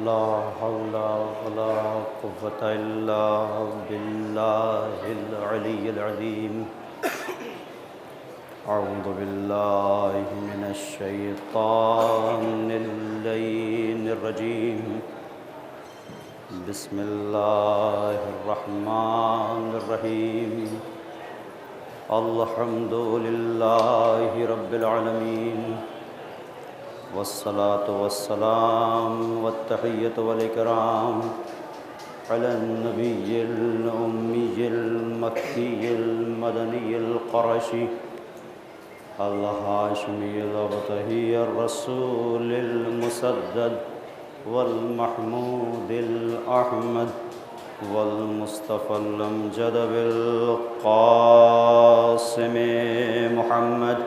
لا حول ولا قوة إلا بالله العلي العظيم. أعوذ بالله من الشيطان اللعين الرجيم. بسم الله الرحمن الرحيم. الحمد لله رب العالمين، والصلاة والسلام والتحية والإكرام على النبي الأمي المكي المدني القرشي الهاشمي الأبطحي الرسول المسدد والمحمود الأحمد والمصطفى الأمجد بالقاسم محمد.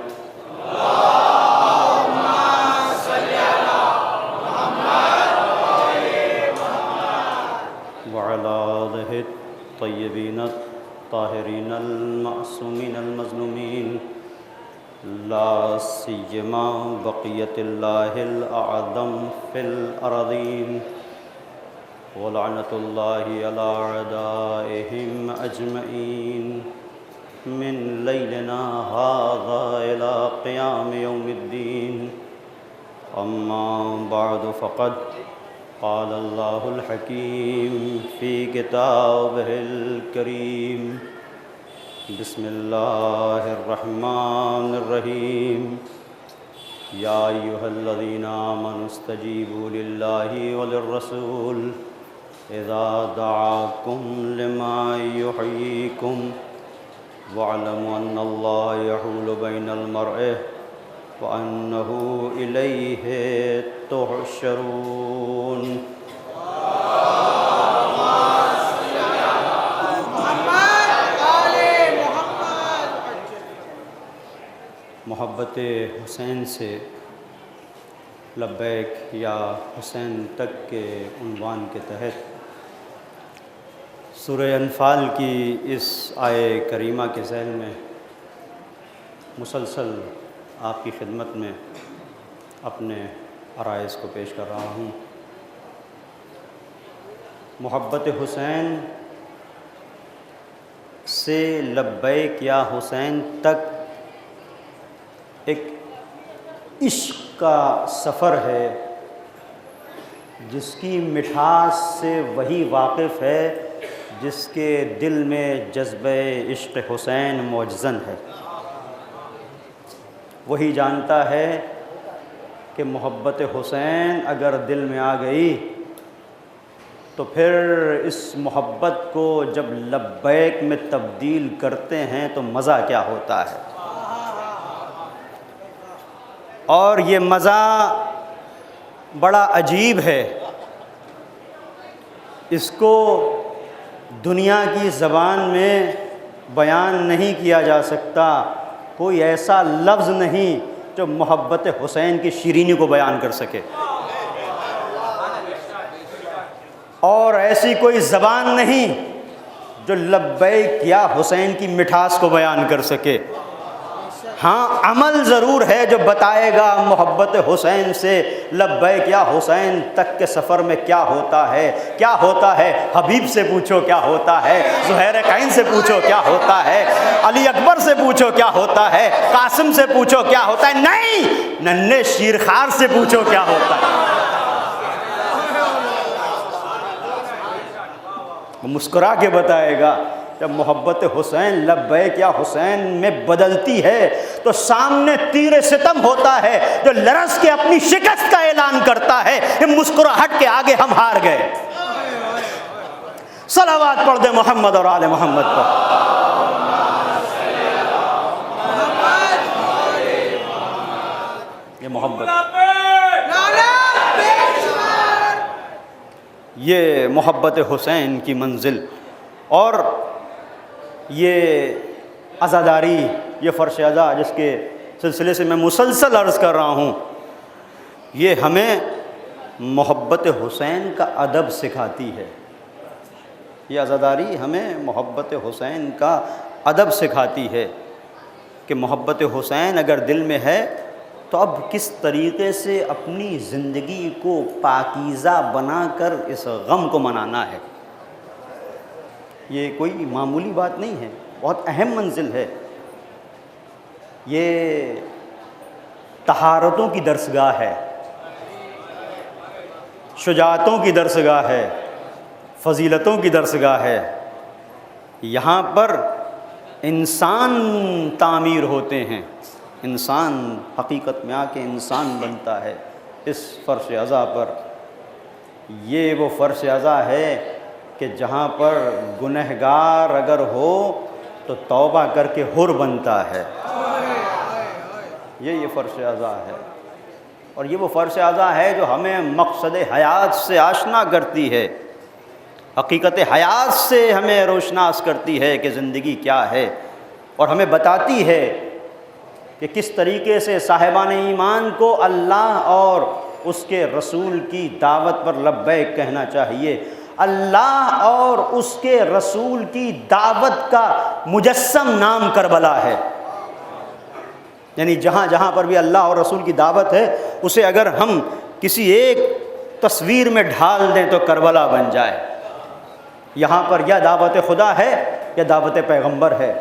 وعلى آله الطيبين الطاهرين المعصومين المظلومين، لا سيما بقية الله الأعظم في الأراضين، ولعنة الله على أعدائهم أجمعين من ليلنا هذا إلى قيام يوم الدين. أما بعد، فقد قال الله الحكيم في كتابه الكريم. بسم الله الرحمن الرحيم. يا أيها الذين آمنوا استجيبوا لله وللرسول إذا دعاكم لما يحييكم واعلموا أن الله يحول بين المرء وأنه إليه تحشرون. محبت حسین سے لبیک یا حسین تک کے عنوان کے تحت سورہ انفال کی اس آیے کریمہ کے ذیل میں مسلسل آپ کی خدمت میں اپنے عرائض کو پیش کر رہا ہوں. محبت حسین سے لبیک یا حسین تک ایک عشق کا سفر ہے جس کی مٹھاس سے وہی واقف ہے جس کے دل میں جذبہ عشق حسین موجزن ہے. وہی جانتا ہے کہ محبت حسین اگر دل میں آ گئی تو پھر اس محبت کو جب لبیک میں تبدیل کرتے ہیں تو مزہ کیا ہوتا ہے. اور یہ مزہ بڑا عجیب ہے، اس کو دنیا کی زبان میں بیان نہیں کیا جا سکتا. کوئی ایسا لفظ نہیں جو محبت حسین کی شیرینی کو بیان کر سکے، اور ایسی کوئی زبان نہیں جو لبیک یا حسین کی مٹھاس کو بیان کر سکے. ہاں، عمل ضرور ہے جو بتائے گا محبت حسین سے لبیک یا حسین تک کے سفر میں کیا ہوتا ہے. کیا ہوتا ہے؟ حبیب سے پوچھو کیا ہوتا ہے، زہیر قین سے پوچھو کیا ہوتا ہے، علی اکبر سے پوچھو کیا ہوتا ہے، قاسم سے پوچھو کیا ہوتا ہے. نہیں، ننھے شیرخوار سے پوچھو کیا ہوتا ہے. وہ مسکرا کے بتائے گا. جب محبت حسین لبیک یا حسین میں بدلتی ہے تو سامنے تیر ستم ہوتا ہے جو لرز کے اپنی شکست کا اعلان کرتا ہے کہ مسکراہٹ کے آگے ہم ہار گئے. صلوات پڑھ دے محمد اور آل محمد پر. یہ محبت، یہ محبت حسین کی منزل اور یہ عزاداری، یہ فرش عزا جس کے سلسلے سے میں مسلسل عرض کر رہا ہوں، یہ ہمیں محبت حسین کا ادب سکھاتی ہے. یہ عزاداری ہمیں محبت حسین کا ادب سکھاتی ہے کہ محبت حسین اگر دل میں ہے تو اب کس طریقے سے اپنی زندگی کو پاکیزہ بنا کر اس غم کو منانا ہے، یہ کوئی معمولی بات نہیں ہے، بہت اہم منزل ہے۔ یہ طہارتوں کی درسگاہ ہے، شجاعتوں کی درسگاہ ہے، فضیلتوں کی درسگاہ ہے۔ یہاں پر انسان تعمیر ہوتے ہیں، انسان حقیقت میں آ کے انسان بنتا ہے اس فرش عزا پر۔ یہ وہ فرش عزا ہے کہ جہاں پر گنہگار اگر ہو تو توبہ کر کے حر بنتا ہے، یہ فرش عزا ہے۔ اور یہ وہ فرش عزا ہے جو ہمیں مقصد حیات سے آشنا کرتی ہے، حقیقت حیات سے ہمیں روشناس کرتی ہے کہ زندگی کیا ہے، اور ہمیں بتاتی ہے کہ کس طریقے سے صاحبان ایمان کو اللہ اور اس کے رسول کی دعوت پر لبیک کہنا چاہیے۔ اللہ اور اس کے رسول کی دعوت کا مجسم نام کربلا ہے، یعنی جہاں جہاں پر بھی اللہ اور رسول کی دعوت ہے اسے اگر ہم کسی ایک تصویر میں ڈھال دیں تو کربلا بن جائے۔ یہاں پر یا دعوت خدا ہے یا دعوت پیغمبر ہے،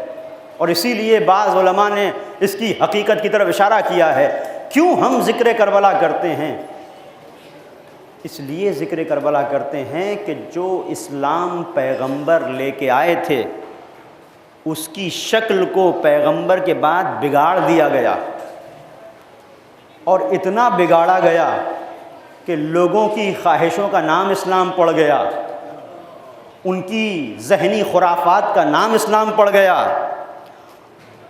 اور اسی لیے بعض علماء نے اس کی حقیقت کی طرف اشارہ کیا ہے۔ کیوں ہم ذکر کربلا کرتے ہیں؟ اس لیے ذکر کربلا کرتے ہیں کہ جو اسلام پیغمبر لے کے آئے تھے اس کی شکل کو پیغمبر کے بعد بگاڑ دیا گیا، اور اتنا بگاڑا گیا کہ لوگوں کی خواہشوں کا نام اسلام پڑ گیا، ان کی ذہنی خرافات کا نام اسلام پڑ گیا،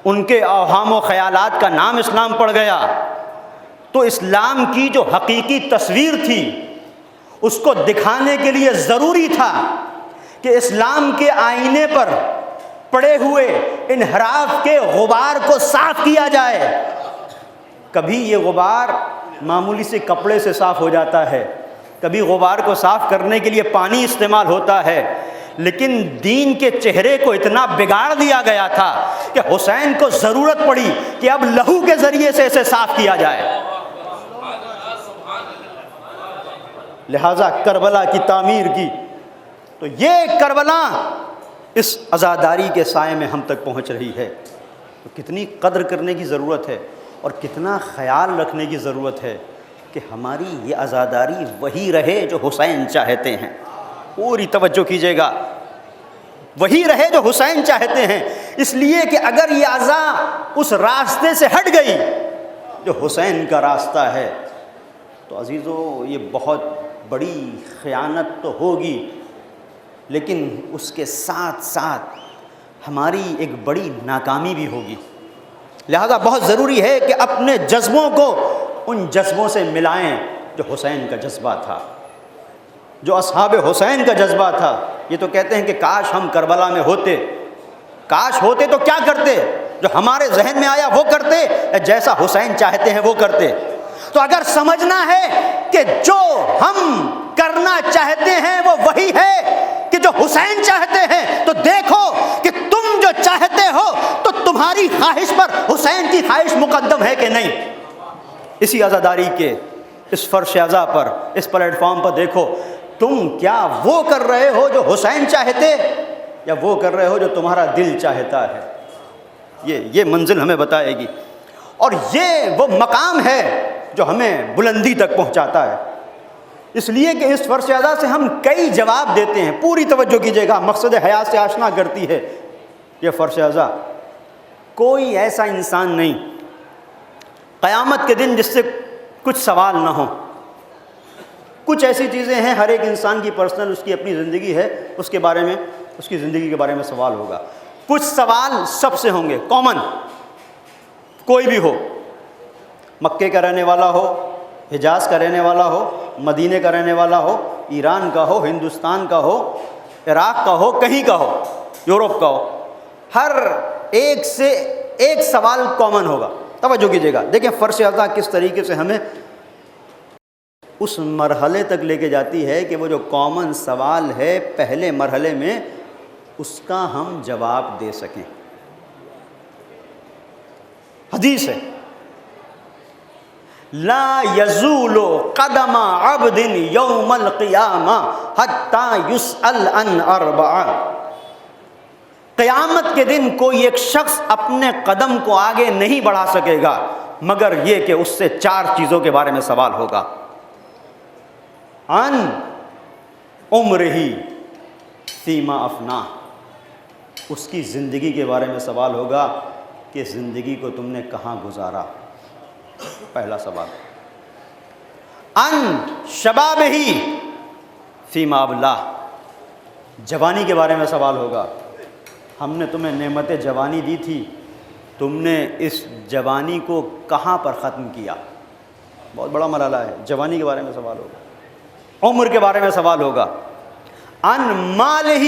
ان کے اوہام و خیالات کا نام اسلام پڑ گیا۔ تو اسلام کی جو حقیقی تصویر تھی اس کو دکھانے کے لیے ضروری تھا کہ اسلام کے آئینے پر پڑے ہوئے انحراف کے غبار کو صاف کیا جائے۔ کبھی یہ غبار معمولی سے کپڑے سے صاف ہو جاتا ہے، کبھی غبار کو صاف کرنے کے لیے پانی استعمال ہوتا ہے، لیکن دین کے چہرے کو اتنا بگاڑ دیا گیا تھا کہ حسین کو ضرورت پڑی کہ اب لہو کے ذریعے سے اسے صاف کیا جائے۔ لہٰذا کربلا کی تعمیر کی، تو یہ کربلا اس عزاداری کے سائے میں ہم تک پہنچ رہی ہے، تو کتنی قدر کرنے کی ضرورت ہے اور کتنا خیال رکھنے کی ضرورت ہے کہ ہماری یہ عزاداری وہی رہے جو حسین چاہتے ہیں۔ پوری توجہ کیجیے گا، وہی رہے جو حسین چاہتے ہیں، اس لیے کہ اگر یہ عزا اس راستے سے ہٹ گئی جو حسین کا راستہ ہے تو عزیزو یہ بہت بڑی خیانت تو ہوگی، لیکن اس کے ساتھ ساتھ ہماری ایک بڑی ناکامی بھی ہوگی۔ لہذا بہت ضروری ہے کہ اپنے جذبوں کو ان جذبوں سے ملائیں جو حسین کا جذبہ تھا، جو اصحاب حسین کا جذبہ تھا۔ یہ تو کہتے ہیں کہ کاش ہم کربلا میں ہوتے، کاش ہوتے تو کیا کرتے؟ جو ہمارے ذہن میں آیا وہ کرتے، جیسا حسین چاہتے ہیں وہ کرتے۔ تو اگر سمجھنا ہے کہ جو ہم کرنا چاہتے ہیں وہ وہی ہے کہ جو حسین چاہتے ہیں، تو دیکھو کہ تم جو چاہتے ہو تو تمہاری خواہش پر حسین کی خواہش مقدم ہے کہ نہیں۔ اسی عزاداری کے اس فرش عزا پر، اس پلیٹ فارم پر دیکھو، تم کیا وہ کر رہے ہو جو حسین چاہتے یا وہ کر رہے ہو جو تمہارا دل چاہتا ہے؟ یہ منزل ہمیں بتائے گی، اور یہ وہ مقام ہے جو ہمیں بلندی تک پہنچاتا ہے۔ اس لیے کہ اس فرش عزا سے ہم کئی جواب دیتے ہیں۔ پوری توجہ کیجیے گا، مقصد حیات سے آشنا کرتی ہے یہ فرش عزا۔ کوئی ایسا انسان نہیں قیامت کے دن جس سے کچھ سوال نہ ہو۔ کچھ ایسی چیزیں ہیں، ہر ایک انسان کی پرسنل اس کی اپنی زندگی ہے، اس کے بارے میں، اس کی زندگی کے بارے میں سوال ہوگا۔ کچھ سوال سب سے ہوں گے، کامن، کوئی بھی ہو، مکے کا رہنے والا ہو، حجاز کا رہنے والا ہو، مدینے کا رہنے والا ہو، ایران کا ہو، ہندوستان کا ہو، عراق کا ہو، کہیں کا ہو، یورپ کا ہو، ہر ایک سے ایک سوال کامن ہوگا۔ توجہ کیجیے گا، دیکھیں فرش عزا کس طریقے سے ہمیں اس مرحلے تک لے کے جاتی ہے کہ وہ جو کامن سوال ہے پہلے مرحلے میں اس کا ہم جواب دے سکیں۔ حدیث ہے، لا یزول قدم عبد یوم القیامہ حتی یسأل عن اربع، قیامت کے دن کوئی ایک شخص اپنے قدم کو آگے نہیں بڑھا سکے گا مگر یہ کہ اس سے 4 چیزوں کے بارے میں سوال ہوگا. عن عمرہ فیما افنا، اس کی زندگی کے بارے میں سوال ہوگا کہ زندگی کو تم نے کہاں گزارا، پہلا سوال. ان شبابہ فیما ابلا، جوانی کے بارے میں سوال ہوگا. ہم نے تمہیں نعمت جوانی دی تھی، تم نے اس جوانی کو کہاں پر ختم کیا. بہت بڑا مرحلہ ہے. جوانی کے بارے میں سوال ہوگا، عمر کے بارے میں سوال ہوگا. ان مالہ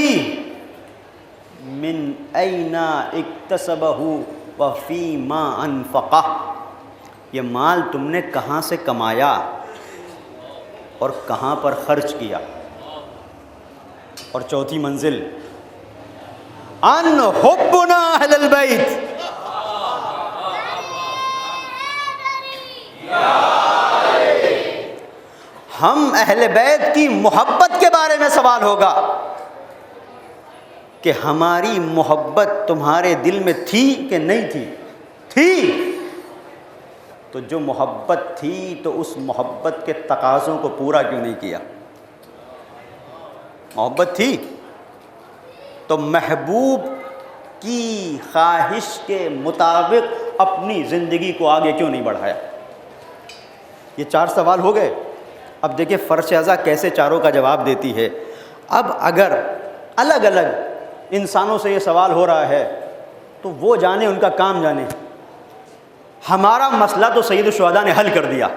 من این اکتسبہ وفیما انفقہ، یہ مال تم نے کہاں سے کمایا اور کہاں پر خرچ کیا. اور چوتھی منزل ان حبنا اہل البیت، ہم اہل بیت کی محبت کے بارے میں سوال ہوگا کہ ہماری محبت تمہارے دل میں تھی کہ نہیں تھی. تھی تو جو محبت تھی تو اس محبت کے تقاضوں کو پورا کیوں نہیں کیا. محبت تھی تو محبوب کی خواہش کے مطابق اپنی زندگی کو آگے کیوں نہیں بڑھایا. یہ 4 سوال ہو گئے. اب دیکھیں فرش اعضا کیسے چاروں کا جواب دیتی ہے. اب اگر الگ الگ انسانوں سے یہ سوال ہو رہا ہے تو وہ جانے، ان کا کام جانے. ہمارا مسئلہ تو سید الشہداء نے حل کر دیا.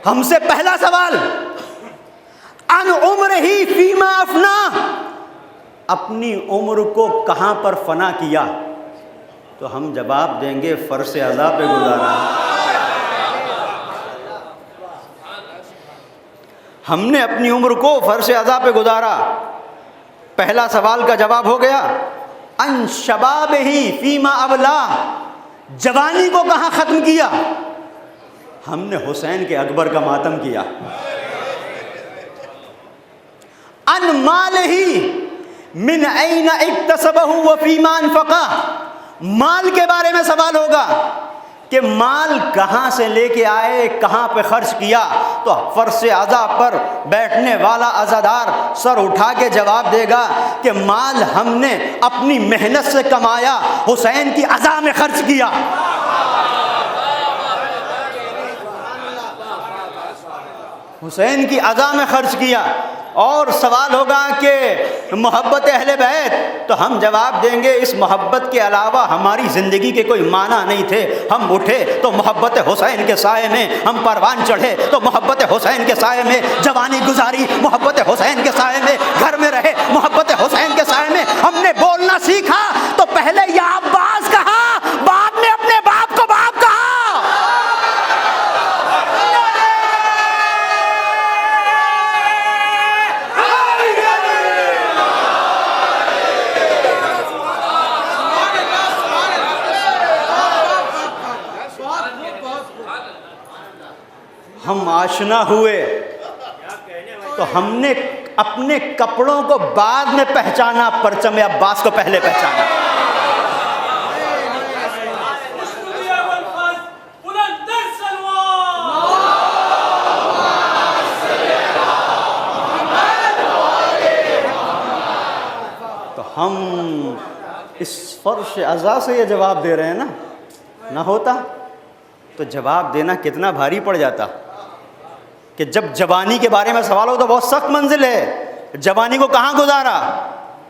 ہم سے پہلا سوال ان عمرہ فیما افنا، اپنی عمر کو کہاں پر فنا کیا. تو ہم جواب دیں گے فرش اعضا پہ گزارا. ہم نے اپنی عمر کو فرش اعضا پہ گزارا. پہلا سوال کا جواب ہو گیا. ان شبابہ فیما ابلا، جوانی کو کہاں ختم کیا. ہم نے حسین کے اکبر کا ماتم کیا. ان مالہ من این اکتسبہ وفیما انفقہ، مال کے بارے میں سوال ہوگا کہ مال کہاں سے لے کے آئے، کہاں پہ خرچ کیا. تو فرش اعضا پر بیٹھنے والا عزادار سر اٹھا کے جواب دے گا کہ مال ہم نے اپنی محنت سے کمایا، حسین کی عزا میں خرچ کیا. حسین کی عزا میں خرچ کیا. اور سوال ہوگا کہ محبت اہل بیت، تو ہم جواب دیں گے اس محبت کے علاوہ ہماری زندگی کے کوئی معنی نہیں تھے. ہم اٹھے تو محبت حسین کے سائے میں، ہم پروان چڑھے تو محبت حسین کے سائے میں، جوانی گزاری محبت حسین کے سائے میں، گھر میں رہے محبت حسین کے سائے میں. ہم نے بولنا سیکھا تو پہلے یا عباس کہا، بعد میں اپنے باپ کو باپ کہا. ہم آشنا ہوئے تو ہم نے اپنے کپڑوں کو بعد میں پہچانا، پرچم عباس کو پہلے پہچانا. تو ہم اس فرش اعضا سے یہ جواب دے رہے ہیں نا. نہ ہوتا تو جواب دینا کتنا بھاری پڑ جاتا. کہ جب جوانی کے بارے میں سوال ہو تو بہت سخت منزل ہے، جوانی کو کہاں گزارا.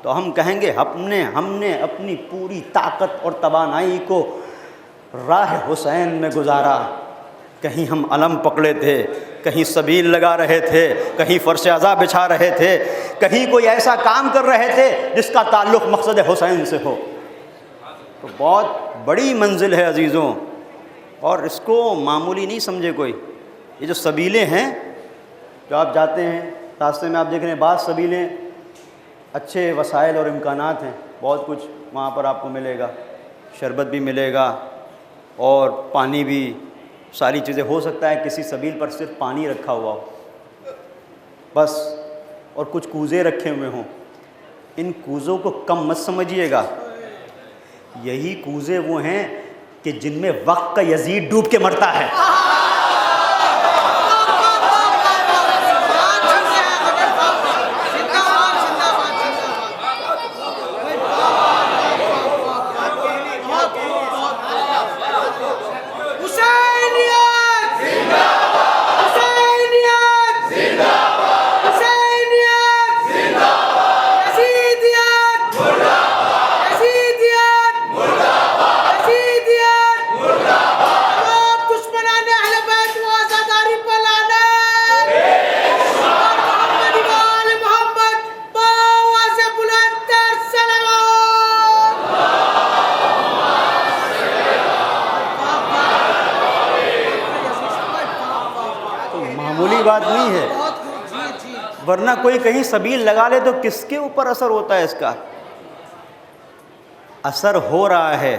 تو ہم کہیں گے ہم نے اپنی پوری طاقت اور توانائی کو راہ حسین میں گزارا. کہیں ہم علم پکڑے تھے، کہیں سبیل لگا رہے تھے، کہیں فرش اعضا بچھا رہے تھے، کہیں کوئی ایسا کام کر رہے تھے جس کا تعلق مقصد حسین سے ہو. تو بہت بڑی منزل ہے عزیزوں، اور اس کو معمولی نہیں سمجھے کوئی. یہ جو سبیلیں ہیں، جو آپ جاتے ہیں راستے میں، آپ دیکھ رہے ہیں بعض سبیلیں اچھے وسائل اور امکانات ہیں، بہت کچھ وہاں پر آپ کو ملے گا، شربت بھی ملے گا اور پانی بھی ساری چیزیں، ہو سکتا ہے کسی سبیل پر صرف پانی رکھا ہوا ہو بس، اور کچھ کوزے رکھے ہوئے ہوں. ان کوزوں کو کم مت سمجھیے گا، یہی کوزے وہ ہیں کہ جن میں وقت کا یزید ڈوب کے مرتا ہے. بات نہیں ہے، ورنہ کوئی کہیں سبیل لگا لے تو کس کے اوپر اثر ہوتا ہے؟ اس کا اثر ہو رہا ہے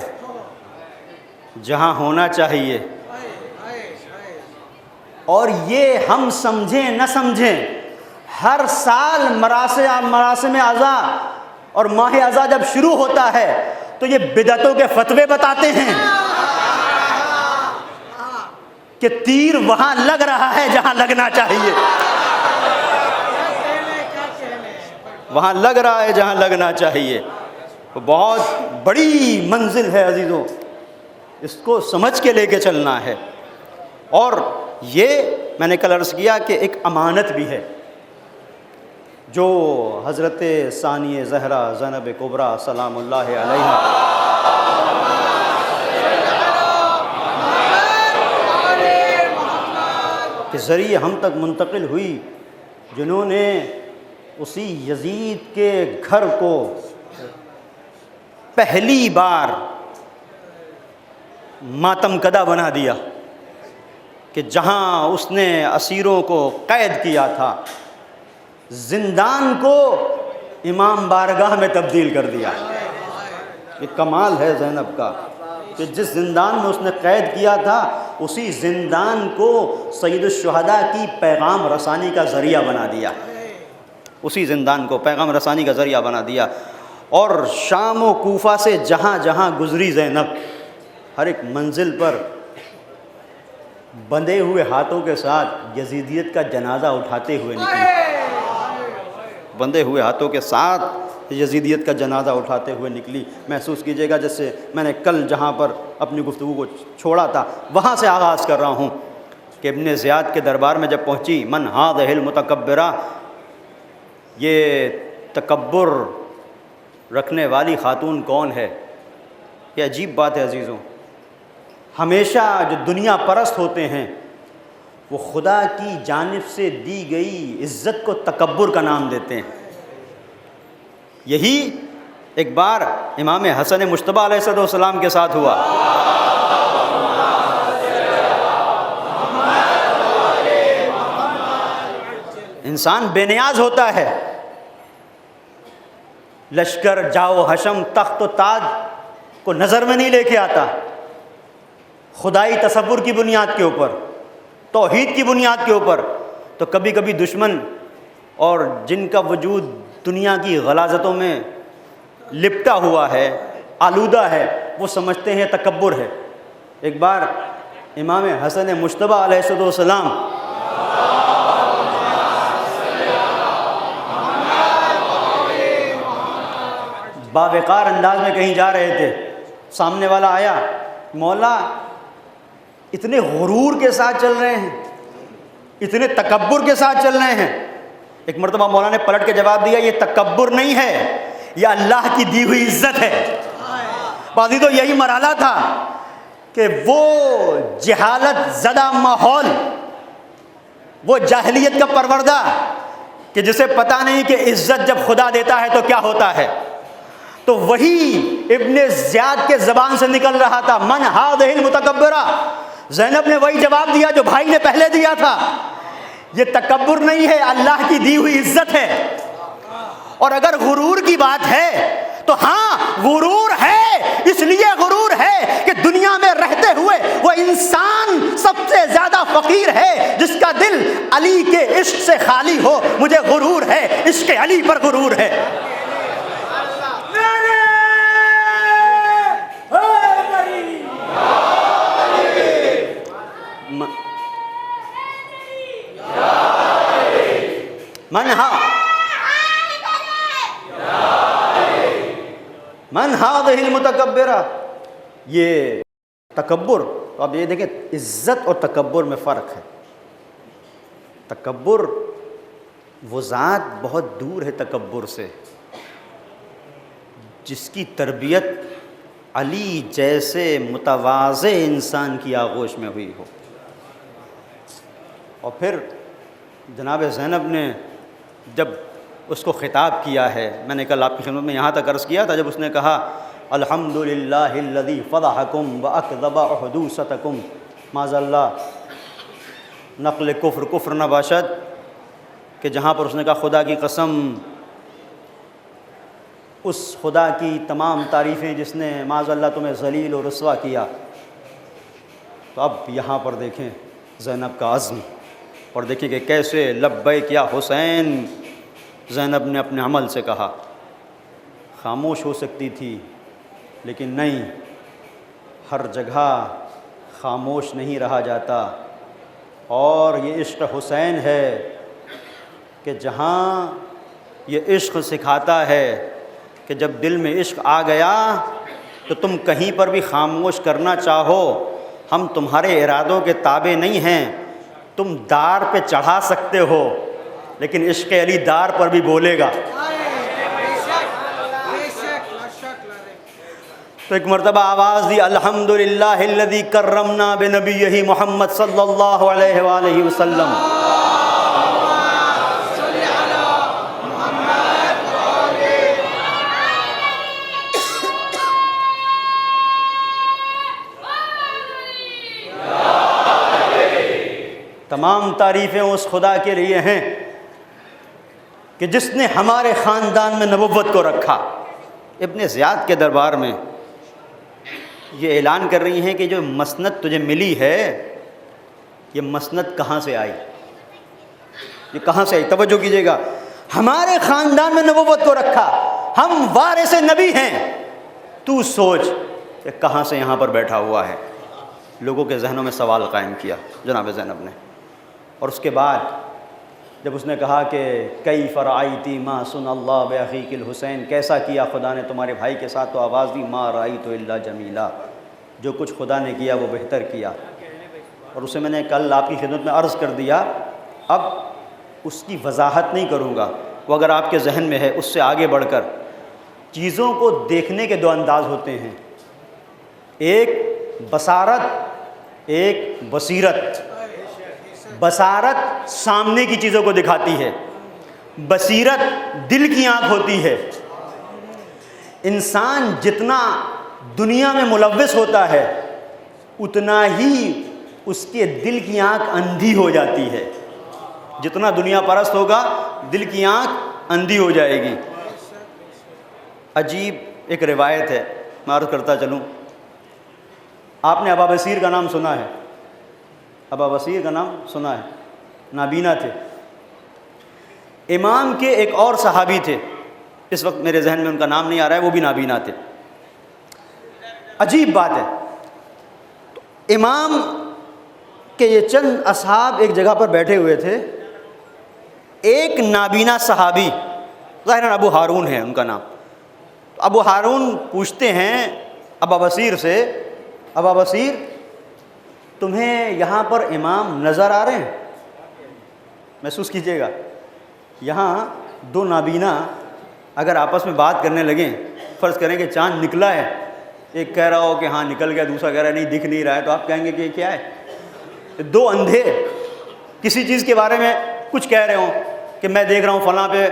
جہاں ہونا چاہیے. اور یہ ہم سمجھیں نہ سمجھیں، ہر سال مراسم اعضا اور ماہ اعضا جب شروع ہوتا ہے تو یہ بدعتوں کے فتوے بتاتے ہیں کہ تیر وہاں لگ رہا ہے جہاں لگنا چاہیے، وہاں لگ رہا ہے جہاں لگنا چاہیے. بہت بڑی منزل ہے عزیزوں، اس کو سمجھ کے لے کے چلنا ہے. اور یہ میں نے کل عرض کیا کہ ایک امانت بھی ہے جو حضرت ثانی زہرا زینب کبریٰ سلام اللہ علیہا کے ذریعے ہم تک منتقل ہوئی، جنہوں نے اسی یزید کے گھر کو پہلی بار ماتم کدہ بنا دیا، کہ جہاں اس نے اسیروں کو قید کیا تھا، زندان کو امام بارگاہ میں تبدیل کر دیا. یہ کمال ہے زینب کا کہ جس زندان میں اس نے قید کیا تھا اسی زندان کو سید الشہداء کی پیغام رسانی کا ذریعہ بنا دیا، اسی زندان کو پیغام رسانی کا ذریعہ بنا دیا. اور شام و کوفہ سے جہاں جہاں گزری زینب، ہر ایک منزل پر بندھے ہوئے ہاتھوں کے ساتھ یزیدیت کا جنازہ اٹھاتے ہوئے نکلی، بندھے ہوئے ہاتھوں کے ساتھ یزیدیت کا جنازہ اٹھاتے ہوئے نکلی. محسوس کیجئے گا جیسے میں نے کل جہاں پر اپنی گفتگو کو چھوڑا تھا وہاں سے آغاز کر رہا ہوں کہ ابن زیاد کے دربار میں جب پہنچی، من ہذہ المتکبرہ، یہ تکبر رکھنے والی خاتون کون ہے؟ یہ عجیب بات ہے عزیزوں. ہمیشہ جو دنیا پرست ہوتے ہیں وہ خدا کی جانب سے دی گئی عزت کو تکبر کا نام دیتے ہیں. یہی ایک بار امام حسن مجتبیٰ علیہ السلام کے ساتھ ہوا. انسان بے نیاز ہوتا ہے، لشکر جاؤ حشم تخت و تاج کو نظر میں نہیں لے کے آتا، خدائی تصور کی بنیاد کے اوپر، توحید کی بنیاد کے اوپر. تو کبھی کبھی دشمن اور جن کا وجود دنیا کی غلاظتوں میں لپٹا ہوا ہے، آلودہ ہے، وہ سمجھتے ہیں تکبر ہے. ایک بار امام حسن مجتبیٰ علیہ السلام باوقار انداز میں کہیں جا رہے تھے، سامنے والا آیا، مولا اتنے غرور کے ساتھ چل رہے ہیں، اتنے تکبر کے ساتھ چل رہے ہیں. ایک مرتبہ مولا نے پلٹ کے جواب دیا، یہ تکبر نہیں ہے، یہ اللہ کی دی ہوئی عزت ہے. بازی تو یہی مرحلہ تھا کہ وہ جہالت زدہ ماحول، وہ جاہلیت کا پروردہ کہ جسے پتہ نہیں کہ عزت جب خدا دیتا ہے تو کیا ہوتا ہے، تو وہی ابن زیاد کے زبان سے نکل رہا تھا، من ہذہ المتکبرہ. زینب نے وہی جواب دیا جو بھائی نے پہلے دیا تھا، یہ تکبر نہیں ہے، اللہ کی دی ہوئی عزت ہے. اور اگر غرور کی بات ہے تو ہاں غرور ہے، اس لیے غرور ہے کہ دنیا میں رہتے ہوئے وہ وہ انسان سب سے زیادہ فقیر ہے جس کا دل علی کے عشق سے خالی ہو. مجھے غرور ہے، عشق علی پر غرور ہے. من هذه المتکبرہ. یہ تکبر، تو آپ یہ دیکھیں عزت اور تکبر میں فرق ہے. تکبر وہ ذات بہت دور ہے تکبر سے جس کی تربیت علی جیسے متواضع انسان کی آغوش میں ہوئی ہو. اور پھر جناب زینب نے جب اس کو خطاب کیا ہے، میں نے کل آپ کی خدمت میں یہاں تک عرض کیا تھا، جب اس نے کہا الحمدللہ الذی فضحکم واکذب حدوثتکم، معاذ اللہ نقل کفر کفر نہ باشد، کہ جہاں پر اس نے کہا خدا کی قسم، اس خدا کی تمام تعریفیں جس نے معاذ اللہ تمہیں ذلیل و رسوا کیا. تو اب یہاں پر دیکھیں زینب کا عزم، اور دیکھیں کہ کیسے لبیک یا حسین زینب نے اپنے عمل سے کہا. خاموش ہو سکتی تھی لیکن نہیں، ہر جگہ خاموش نہیں رہا جاتا. اور یہ عشق حسین ہے کہ جہاں یہ عشق سکھاتا ہے کہ جب دل میں عشق آ گیا تو تم کہیں پر بھی خاموش کرنا چاہو، ہم تمہارے ارادوں کے تابع نہیں ہیں. تم دار پہ چڑھا سکتے ہو لیکن عشق علی دار پر بھی بولے گا. تو ایک مرتبہ آواز دی الحمدللہ الذی کرمنا بنبیہ محمد صلی اللہ علیہ وآلہ وسلم. تمام تعریفیں اس خدا کے لیے ہیں کہ جس نے ہمارے خاندان میں نبوت کو رکھا. ابن زیاد کے دربار میں یہ اعلان کر رہی ہیں کہ جو مسند تجھے ملی ہے یہ مسند کہاں سے آئی، یہ کہاں سے آئی. توجہ کیجیے گا، ہمارے خاندان میں نبوت کو رکھا، ہم وارث نبی ہیں. تو سوچ کہ کہاں سے یہاں پر بیٹھا ہوا ہے. لوگوں کے ذہنوں میں سوال قائم کیا جناب زینب نے. اور اس کے بعد جب اس نے کہا کہ کیف رأیتی ما صنع اللہ بأخیک الحسین، کیسا کیا خدا نے تمہارے بھائی کے ساتھ، تو آواز دی ما رأیت الا جمیلا، جو کچھ خدا نے کیا وہ بہتر کیا. اور اسے میں نے کل آپ کی خدمت میں عرض کر دیا، اب اس کی وضاحت نہیں کروں گا. وہ اگر آپ کے ذہن میں ہے، اس سے آگے بڑھ کر چیزوں کو دیکھنے کے دو انداز ہوتے ہیں، ایک بصارت، ایک بصیرت. بصارت سامنے کی چیزوں کو دکھاتی ہے، بصیرت دل کی آنکھ ہوتی ہے. انسان جتنا دنیا میں ملوث ہوتا ہے اتنا ہی اس کے دل کی آنکھ اندھی ہو جاتی ہے. جتنا دنیا پرست ہوگا دل کی آنکھ اندھی ہو جائے گی. عجیب ایک روایت ہے، میں عرض کرتا چلوں. آپ نے ابا بصیر کا نام سنا ہے؟ ابا بصیر کا نام سنا ہے؟ نابینا تھے. امام کے ایک اور صحابی تھے، اس وقت میرے ذہن میں ان کا نام نہیں آ رہا ہے، وہ بھی نابینا تھے. عجیب بات ہے، امام کہ یہ چند اصحاب ایک جگہ پر بیٹھے ہوئے تھے. ایک نابینا صحابی، ظاہراً ابو ہارون ہے ان کا نام. ابو ہارون پوچھتے ہیں ابا بصیر سے، ابا بصیر تمہیں یہاں پر امام نظر آ رہے ہیں؟ محسوس کیجئے گا، یہاں دو نابینا اگر آپس میں بات کرنے لگیں، فرض کریں کہ چاند نکلا ہے، ایک کہہ رہا ہو کہ ہاں نکل گیا، دوسرا کہہ رہا ہے نہیں دکھ نہیں رہا ہے، تو آپ کہیں گے کہ یہ کیا ہے؟ دو اندھے کسی چیز کے بارے میں کچھ کہہ رہے ہوں کہ میں دیکھ رہا ہوں فلاں پہ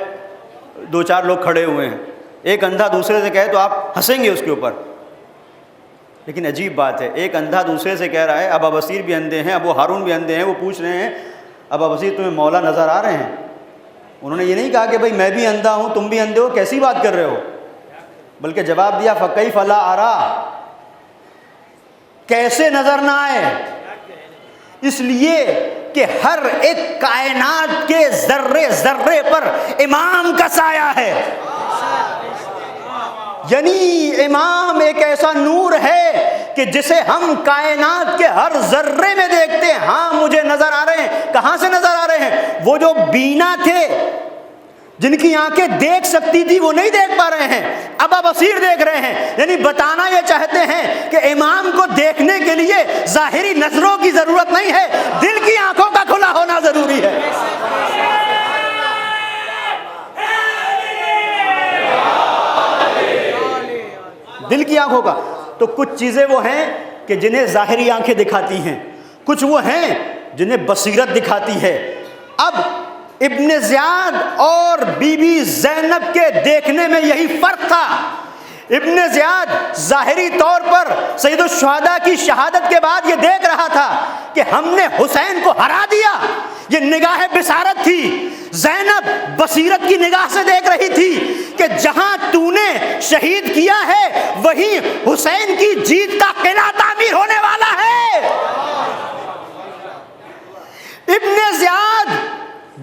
دو چار لوگ کھڑے ہوئے ہیں، ایک اندھا دوسرے سے کہے تو آپ ہنسیں گے اس کے اوپر. لیکن عجیب بات ہے، ایک اندھا دوسرے سے کہہ رہا ہے، ابا بصیر بھی اندھے ہیں، ابو ہارون بھی اندھے ہیں، وہ پوچھ رہے ہیں ابا بصیر تمہیں مولا نظر آ رہے ہیں؟ انہوں نے یہ نہیں کہا کہ بھائی میں بھی اندھا ہوں تم بھی اندھے ہو، کیسی بات کر رہے ہو، بلکہ جواب دیا فکیف لا ارا، کیسے نظر نہ آئے؟ اس لیے کہ ہر ایک کائنات کے ذرے ذرے پر امام کا سایہ ہے. یعنی امام ایک ایسا نور ہے کہ جسے ہم کائنات کے ہر ذرے میں دیکھتے ہیں. ہاں مجھے نظر آ رہے ہیں. کہاں سے نظر آ رہے ہیں؟ وہ جو بینا تھے، جن کی آنکھیں دیکھ سکتی تھی، وہ نہیں دیکھ پا رہے ہیں، اب بصیر دیکھ رہے ہیں. یعنی بتانا یہ چاہتے ہیں کہ امام کو دیکھنے کے لیے ظاہری نظروں کی ضرورت نہیں ہے، دل کی آنکھوں کا کھلا ہونا ضروری ہے. دل کی آنکھوں کا. تو کچھ چیزیں وہ ہیں کہ جنہیں ظاہری آنکھیں دکھاتی ہیں، کچھ وہ ہیں جنہیں بصیرت دکھاتی ہے. اب ابن زیاد اور بی بی زینب کے دیکھنے میں یہی فرق تھا. ابن زیاد ظاہری طور پر سید الشہداء کی شہادت کے بعد یہ دیکھ رہا تھا کہ ہم نے حسین کو ہرا دیا، یہ نگاہ بصارت تھی. زینب بصیرت کی نگاہ سے دیکھ رہی تھی کہ جہاں تو نے شہید کیا ہے وہیں حسین کی جیت کا قلعہ تعمیر ہونے والا ہے. ابن زیاد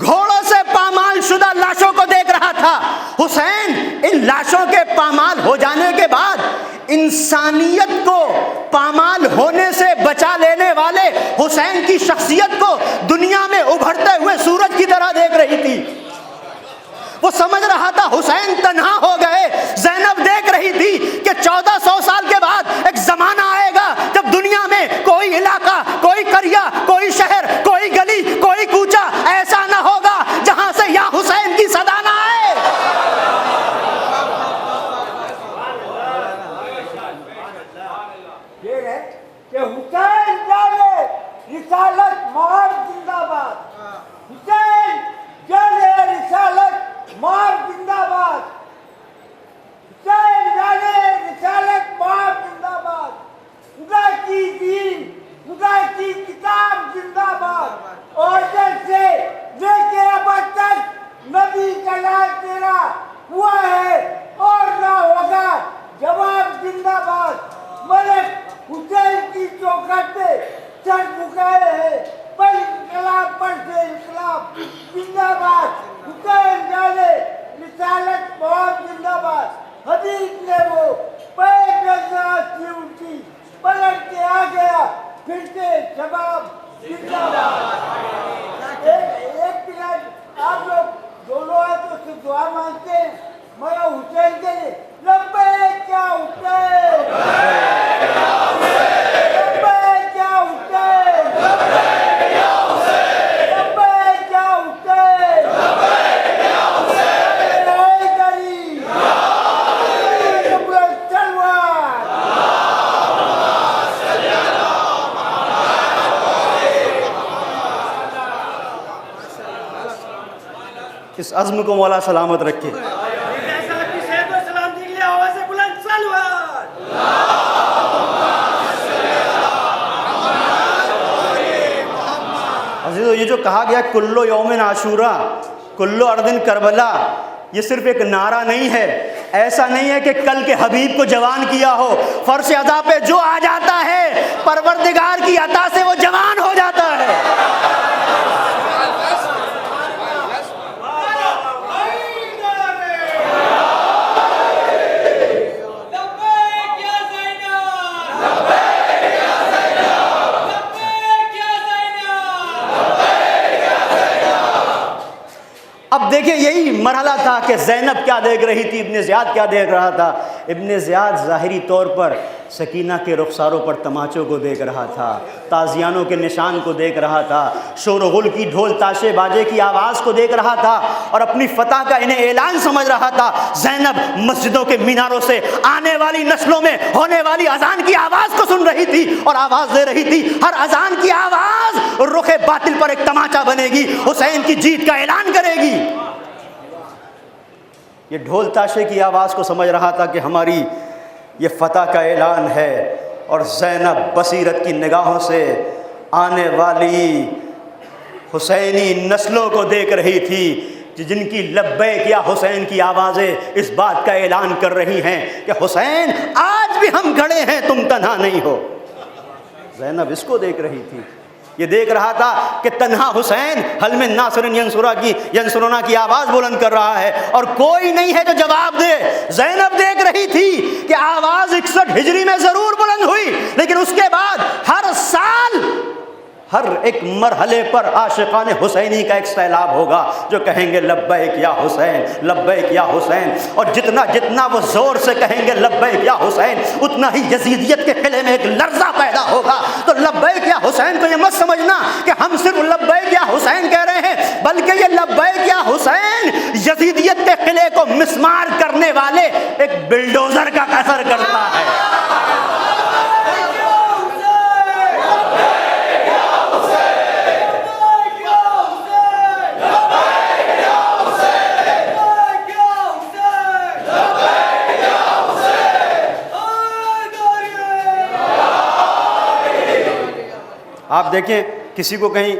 گھوڑوں سے پامال شدہ لاشوں کو دیکھ رہا تھا. حسین ان لاشوں کے پامال ہو جانے کے بعد انسانیت کو پامال ہونے سے بچا لینے والے حسین کی شخصیت کو دنیا میں ابھرتے ہوئے سورج کی طرح دیکھ رہی تھی. وہ سمجھ رہا تھا حسین تنہا ہو گئے. زینب دیکھ رہی تھی کہ 1400 سال کے بعد ایک زمانہ آئے گا جب دنیا میں کوئی علاقہ، کوئی قریہ، کوئی شہر، کوئی گلی، کوئی کوچہ ایسا نہ ہوگا جہاں سے یا حسین کی صدا نہ آئے. یہ ہے کہ حسین جانے رسالت مہر زندہ باد. حسین جانے رسالت مہر زندہ باد. حسین جانے رسالت مہر زندہ باد. خدا کی دین، خدا کی کتاب زندہ باد. اور جیسے لے کے اب تک نبی کا نام تیرا ہوا ہے اور نہ ہوگا. جواب زندہ باد. ملک حسین کی چوکھٹ پہ سر جھکائے ہیں. پر انقلاب پر سے انقلاب زندہ باد. حسین جانے رسالت بہت زندہ باد. حدیث نے وہ پیر سی اٹھی پلٹ کے آ گیا پھر سے شباب زندہ باد. ایک منٹ آپ لوگ دونوں ہاتھوں سے دعا مانگتے ہیں. میں حسین کے لیے لبیک یا حسین، لبیک یا حسین، لبیک یا حسین، لبیک یا حسین، لبیک یا حسین، لبیک یا حسین. رائے گری قبر سلوان. اس عزم کو مولا سلامت رکھے. عزیزو، یہ جو کہا گیا کلو یوم عاشورہ کلو اردن کربلا، یہ صرف ایک نعرہ نہیں ہے. ایسا نہیں ہے کہ کل کے حبیب کو جوان کیا ہو. فرش عطا پہ جو آ جاتا ہے پروردگار کی عطا سے وہ جوان ہو جاتا ہے. اب دیکھیں یہی مرحلہ تھا کہ زینب کیا دیکھ رہی تھی، ابن زیاد کیا دیکھ رہا تھا. ابن زیاد ظاہری طور پر سکینہ کے رخساروں پر تماچوں کو دیکھ رہا تھا، تازیانوں کے نشان کو دیکھ رہا تھا، شور و غل کی ڈھول تاشے باجے کی آواز کو دیکھ رہا تھا اور اپنی فتح کا انہیں اعلان سمجھ رہا تھا. زینب مسجدوں کے میناروں سے آنے والی نسلوں میں ہونے والی اذان کی آواز کو سن رہی تھی اور آواز دے رہی تھی. ہر اذان کی آواز رخ باطل پر ایک تماچا بنے گی، حسین کی جیت کا اعلان کرے گی. یہ ڈھول تاشے کی آواز کو سمجھ رہا تھا کہ ہماری یہ فتح کا اعلان ہے. اور زینب بصیرت کی نگاہوں سے آنے والی حسینی نسلوں کو دیکھ رہی تھی جن کی لبیک یا حسین کی آوازیں اس بات کا اعلان کر رہی ہیں کہ حسین آج بھی ہم کھڑے ہیں، تم تنہا نہیں ہو. زینب اس کو دیکھ رہی تھی، یہ دیکھ رہا تھا کہ تنہا حسین حل من ناصر ینصرنا کی آواز بلند کر رہا ہے اور کوئی نہیں ہے جو جواب دے۔ زینب دیکھ رہی تھی کہ آواز 61 ہجری میں ضرور بلند ہوئی، لیکن اس کے بعد ہر سال ہر ایک مرحلے پر عاشقان حسینی کا ایک سیلاب ہوگا جو کہیں گے لبیک یا حسین، لبیک یا حسین، اور جتنا وہ زور سے کہیں گے لبیک یا حسین، اتنا ہی یزیدیت کے قلعے میں ایک لرزہ پیدا ہوگا۔ تو لبیک یا حسین کو یہ مت سمجھنا کہ ہم صرف لبیک یا حسین کہہ رہے ہیں، بلکہ یہ لبیک یا حسین یزیدیت کے قلعے کو مسمار کرنے والے ایک بلڈوزر کا اثر کرتا ہے۔ آپ دیکھیں کسی کو کہیں،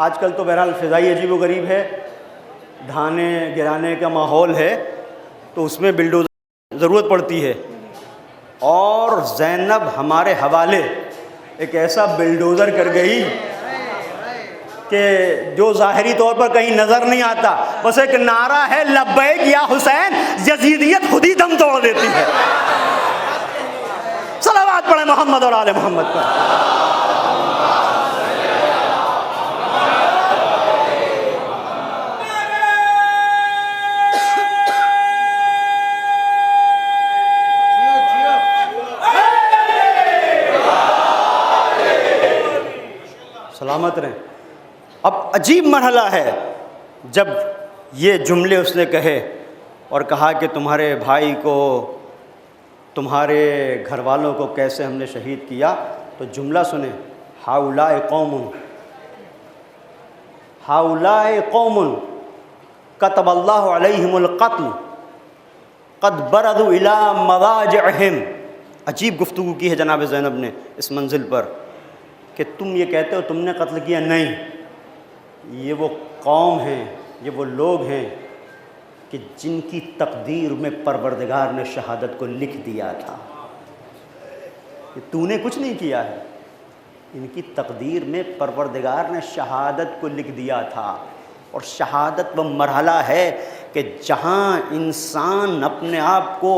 آج کل تو بہرحال فضائی عجیب و غریب ہے، ڈھانے گرانے کا ماحول ہے تو اس میں بلڈوزر ضرورت پڑتی ہے، اور زینب ہمارے حوالے ایک ایسا بلڈوزر کر گئی کہ جو ظاہری طور پر کہیں نظر نہیں آتا، بس ایک نعرہ ہے لبیک یا حسین، یزیدیت خود ہی دم توڑ دیتی ہے۔ صلوات پڑھیں محمد اور آل محمد پر۔ سلامت رہیں۔ اب عجیب مرحلہ ہے جب یہ جملے اس نے کہے اور کہا کہ تمہارے بھائی کو، تمہارے گھر والوں کو کیسے ہم نے شہید کیا، تو جملہ سنیں، ہؤلاء قوم کتب اللہ علیہم القتل قد بردوا الی مضاجعہم۔ عجیب گفتگو کی ہے جناب زینب نے اس منزل پر کہ تم یہ کہتے ہو تم نے قتل کیا، نہیں، یہ وہ قوم ہیں، یہ وہ لوگ ہیں کہ جن کی تقدیر میں پروردگار نے شہادت کو لکھ دیا تھا، کہ تو نے کچھ نہیں کیا ہے، ان کی تقدیر میں پروردگار نے شہادت کو لکھ دیا تھا۔ اور شہادت وہ مرحلہ ہے کہ جہاں انسان اپنے آپ کو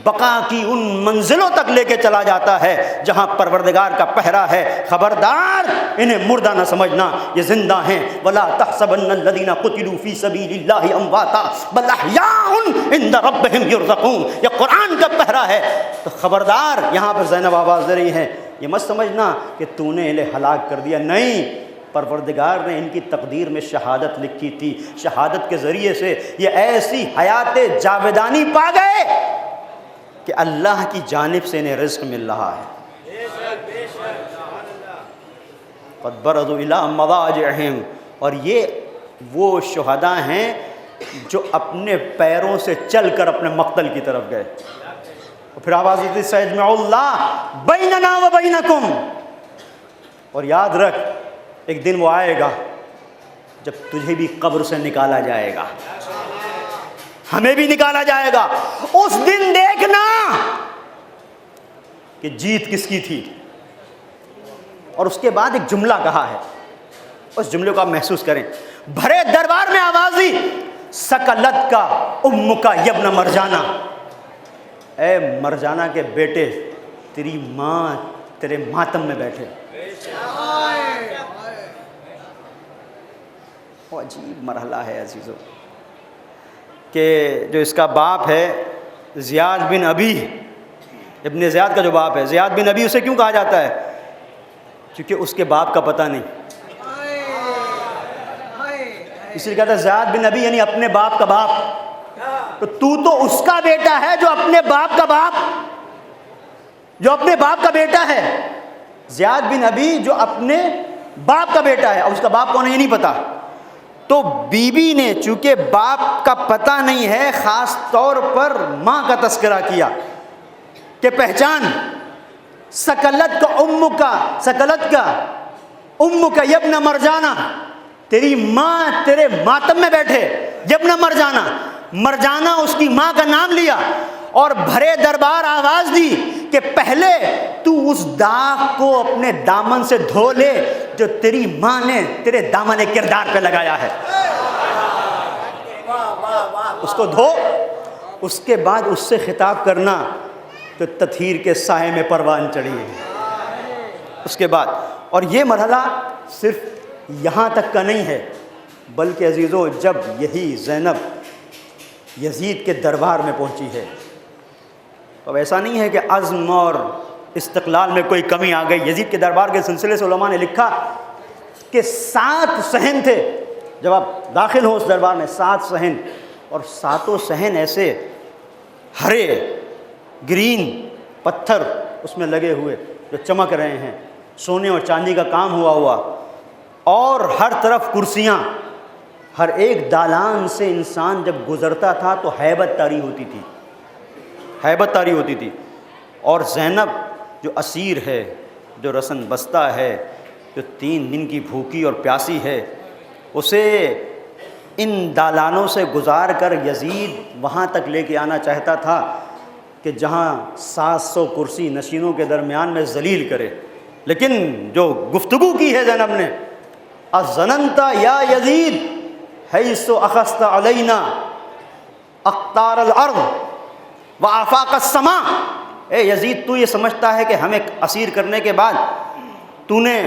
بقا کی ان منزلوں تک لے کے چلا جاتا ہے جہاں پروردگار کا پہرا ہے۔ خبردار انہیں مردہ نہ سمجھنا، یہ زندہ ہیں۔ وَلَا تَحْسَبَنَّ الَّذِينَ قُتِلُوا فِي سَبِيلِ اللَّهِ أَمْوَاتًا بَلْ أَحْيَاءٌ عِندَ رَبِّهِمْ يُرْزَقُونَ۔ یہ قرآن کا پہرا ہے۔ تو خبردار، یہاں پر زینب آواز دے رہی ہیں، یہ مت سمجھنا کہ تو نے انہیں ہلاک کر دیا، نہیں، پروردگار نے ان کی تقدیر میں شہادت لکھی تھی۔ شہادت کے ذریعے سے یہ ایسی حیات جاودانی پا گئے کہ اللہ کی جانب سے انہیں رزق مل رہا ہے۔ قد بردوا الی مضاجعہم، اور یہ وہ شہداء ہیں جو اپنے پیروں سے چل کر اپنے مقتل کی طرف گئے۔ پھر آواز دیتی سیجمع اللہ بیننا و بینکم، اور یاد رکھ ایک دن وہ آئے گا جب تجھے بھی قبر سے نکالا جائے گا، ہمیں بھی نکالا جائے گا۔ اس دن دیکھنا کہ جیت کس کی تھی۔ اور اس کے بعد ایک جملہ کہا ہے، اس جملے کو آپ محسوس کریں۔ بھرے دربار میں آواز دی سکلت کا ام کا یبن مرجانہ، اے مرجانہ کے بیٹے، تیری ماں تیرے ماتم میں بیٹھے۔ عجیب مرحلہ ہے عزیزو، کہ جو اس کا باپ ہے زیاد بن ابی، ابن زیاد کا جو باپ ہے زیاد بن ابی، اسے کیوں کہا جاتا ہے؟ کیونکہ اس کے باپ کا پتہ نہیں، اس لیے کہتا ہے زیاد بن ابی یعنی اپنے باپ کا باپ۔ تو اس کا بیٹا ہے جو اپنے باپ کا باپ، جو اپنے باپ کا بیٹا ہے۔ زیاد بن ابی جو اپنے باپ کا بیٹا ہے، اور اس کا باپ کون ہے یہ نہیں پتا۔ تو بی بی نے چونکہ باپ کا پتہ نہیں ہے، خاص طور پر ماں کا تذکرہ کیا کہ پہچان سکلت کا ام کا، سکلت کا ام کا یبن مرجانہ، تیری ماں تیرے ماتم میں بیٹھے۔ یبن مرجانہ، مرجانہ اس کی ماں کا نام لیا، اور بھرے دربار آواز دی کہ پہلے تو اس داغ کو اپنے دامن سے دھو لے جو تیری ماں نے تیرے دامن کردار پہ لگایا ہے، اس کو دھو، اس کے بعد اس سے خطاب کرنا تو تطہیر کے سائے میں پروان چڑھی ہے۔ اس کے بعد، اور یہ مرحلہ صرف یہاں تک کا نہیں ہے، بلکہ عزیزو جب یہی زینب یزید کے دربار میں پہنچی ہے تو ایسا نہیں ہے کہ عزم اور استقلال میں کوئی کمی آ گئی۔ یزید کے دربار کے سلسلے سے علماء نے لکھا کہ 7 صحن تھے، جب آپ داخل ہو اس دربار میں 7 صحن، اور 7 صحن ایسے ہرے گرین پتھر اس میں لگے ہوئے جو چمک رہے ہیں، سونے اور چاندی کا کام ہوا، اور ہر طرف کرسیاں، ہر ایک دالان سے انسان جب گزرتا تھا تو ہیبت طاری ہوتی تھی، اور زینب جو اسیر ہے، جو رسن بستہ ہے، جو 3 دن کی بھوکی اور پیاسی ہے، اسے ان دالانوں سے گزار کر یزید وہاں تک لے کے آنا چاہتا تھا کہ جہاں 700 کرسی نشینوں کے درمیان میں ذلیل کرے، لیکن جو گفتگو کی ہے زینب نے، اظننت یا یزید حیث اخذت علینا اقطار الارض وآفاق السماء، اے یزید تو یہ سمجھتا ہے کہ ہمیں اسیر کرنے کے بعد تو نے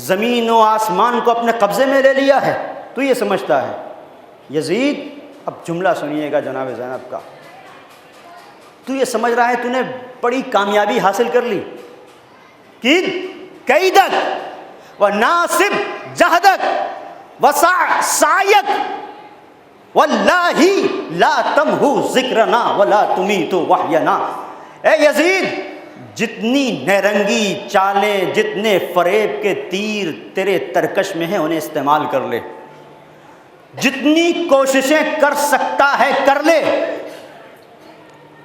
زمین و آسمان کو اپنے قبضے میں لے لیا ہے، تو یہ سمجھتا ہے؟ یزید، اب جملہ سنیے گا جناب زینب کا، تو یہ سمجھ رہا ہے تو نے بڑی کامیابی حاصل کر لی، کیدک وناصب جہدک وسعیک واللہ لا تمحو ذکرنا ولا تمیت وحینا۔ اے یزید، جتنی نیرنگی چالیں، جتنے فریب کے تیر تیرے ترکش میں ہیں انہیں استعمال کر لے، جتنی کوششیں کر سکتا ہے کر لے۔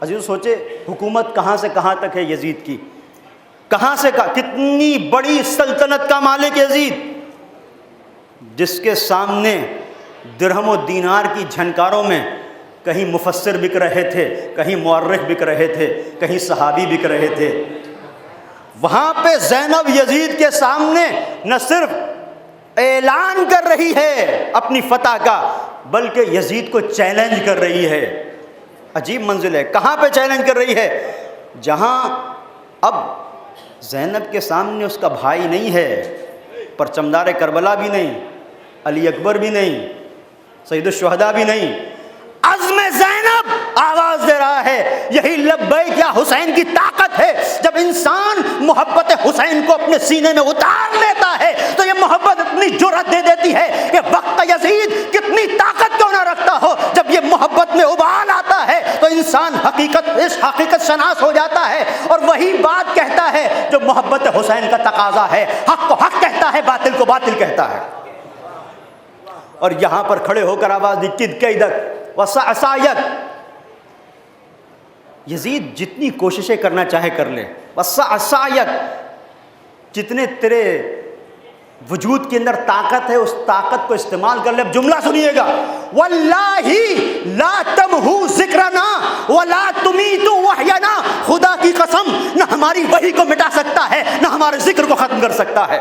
عزیز سوچے حکومت کہاں سے کہاں تک ہے یزید کی، کہاں سے کتنی بڑی سلطنت کا مالک یزید، جس کے سامنے درہم و دینار کی جھنکاروں میں کہیں مفسر بک رہے تھے، کہیں مورخ بک رہے تھے، کہیں صحابی بک رہے تھے، وہاں پہ زینب یزید کے سامنے نہ صرف اعلان کر رہی ہے اپنی فتح کا، بلکہ یزید کو چیلنج کر رہی ہے۔ عجیب منزل ہے، کہاں پہ چیلنج کر رہی ہے؟ جہاں اب زینب کے سامنے اس کا بھائی نہیں ہے، پرچمدار کربلا بھی نہیں، علی اکبر بھی نہیں، سید الشہداء بھی نہیں، عزم زینب آواز دے رہا ہے۔ یہی لبیک یا حسین کی طاقت ہے، جب انسان محبت حسین کو اپنے سینے میں اتار لیتا ہے تو یہ محبت اتنی جرأت دے دیتی ہے کہ وقت یزید کتنی طاقت کیوں نہ رکھتا ہو، جب یہ محبت میں ابال آتا ہے تو انسان حقیقت شناس ہو جاتا ہے، اور وہی بات کہتا ہے جو محبت حسین کا تقاضا ہے، حق کو حق کہتا ہے، باطل کو باطل کہتا ہے۔ اور یہاں پر کھڑے ہو کر آواز دی کد کیدک وسعیک، یزید جتنی کوششیں کرنا چاہے کر لے، وسعیک، جتنے تیرے وجود کے اندر طاقت ہے اس طاقت کو استعمال کر لے۔ اب جملہ سنیے گا، واللہ لا تمحو ذکرنا ولا تمیت وحینا، خدا کی قسم نہ ہماری وحی کو مٹا سکتا ہے نہ ہمارے ذکر کو ختم کر سکتا ہے۔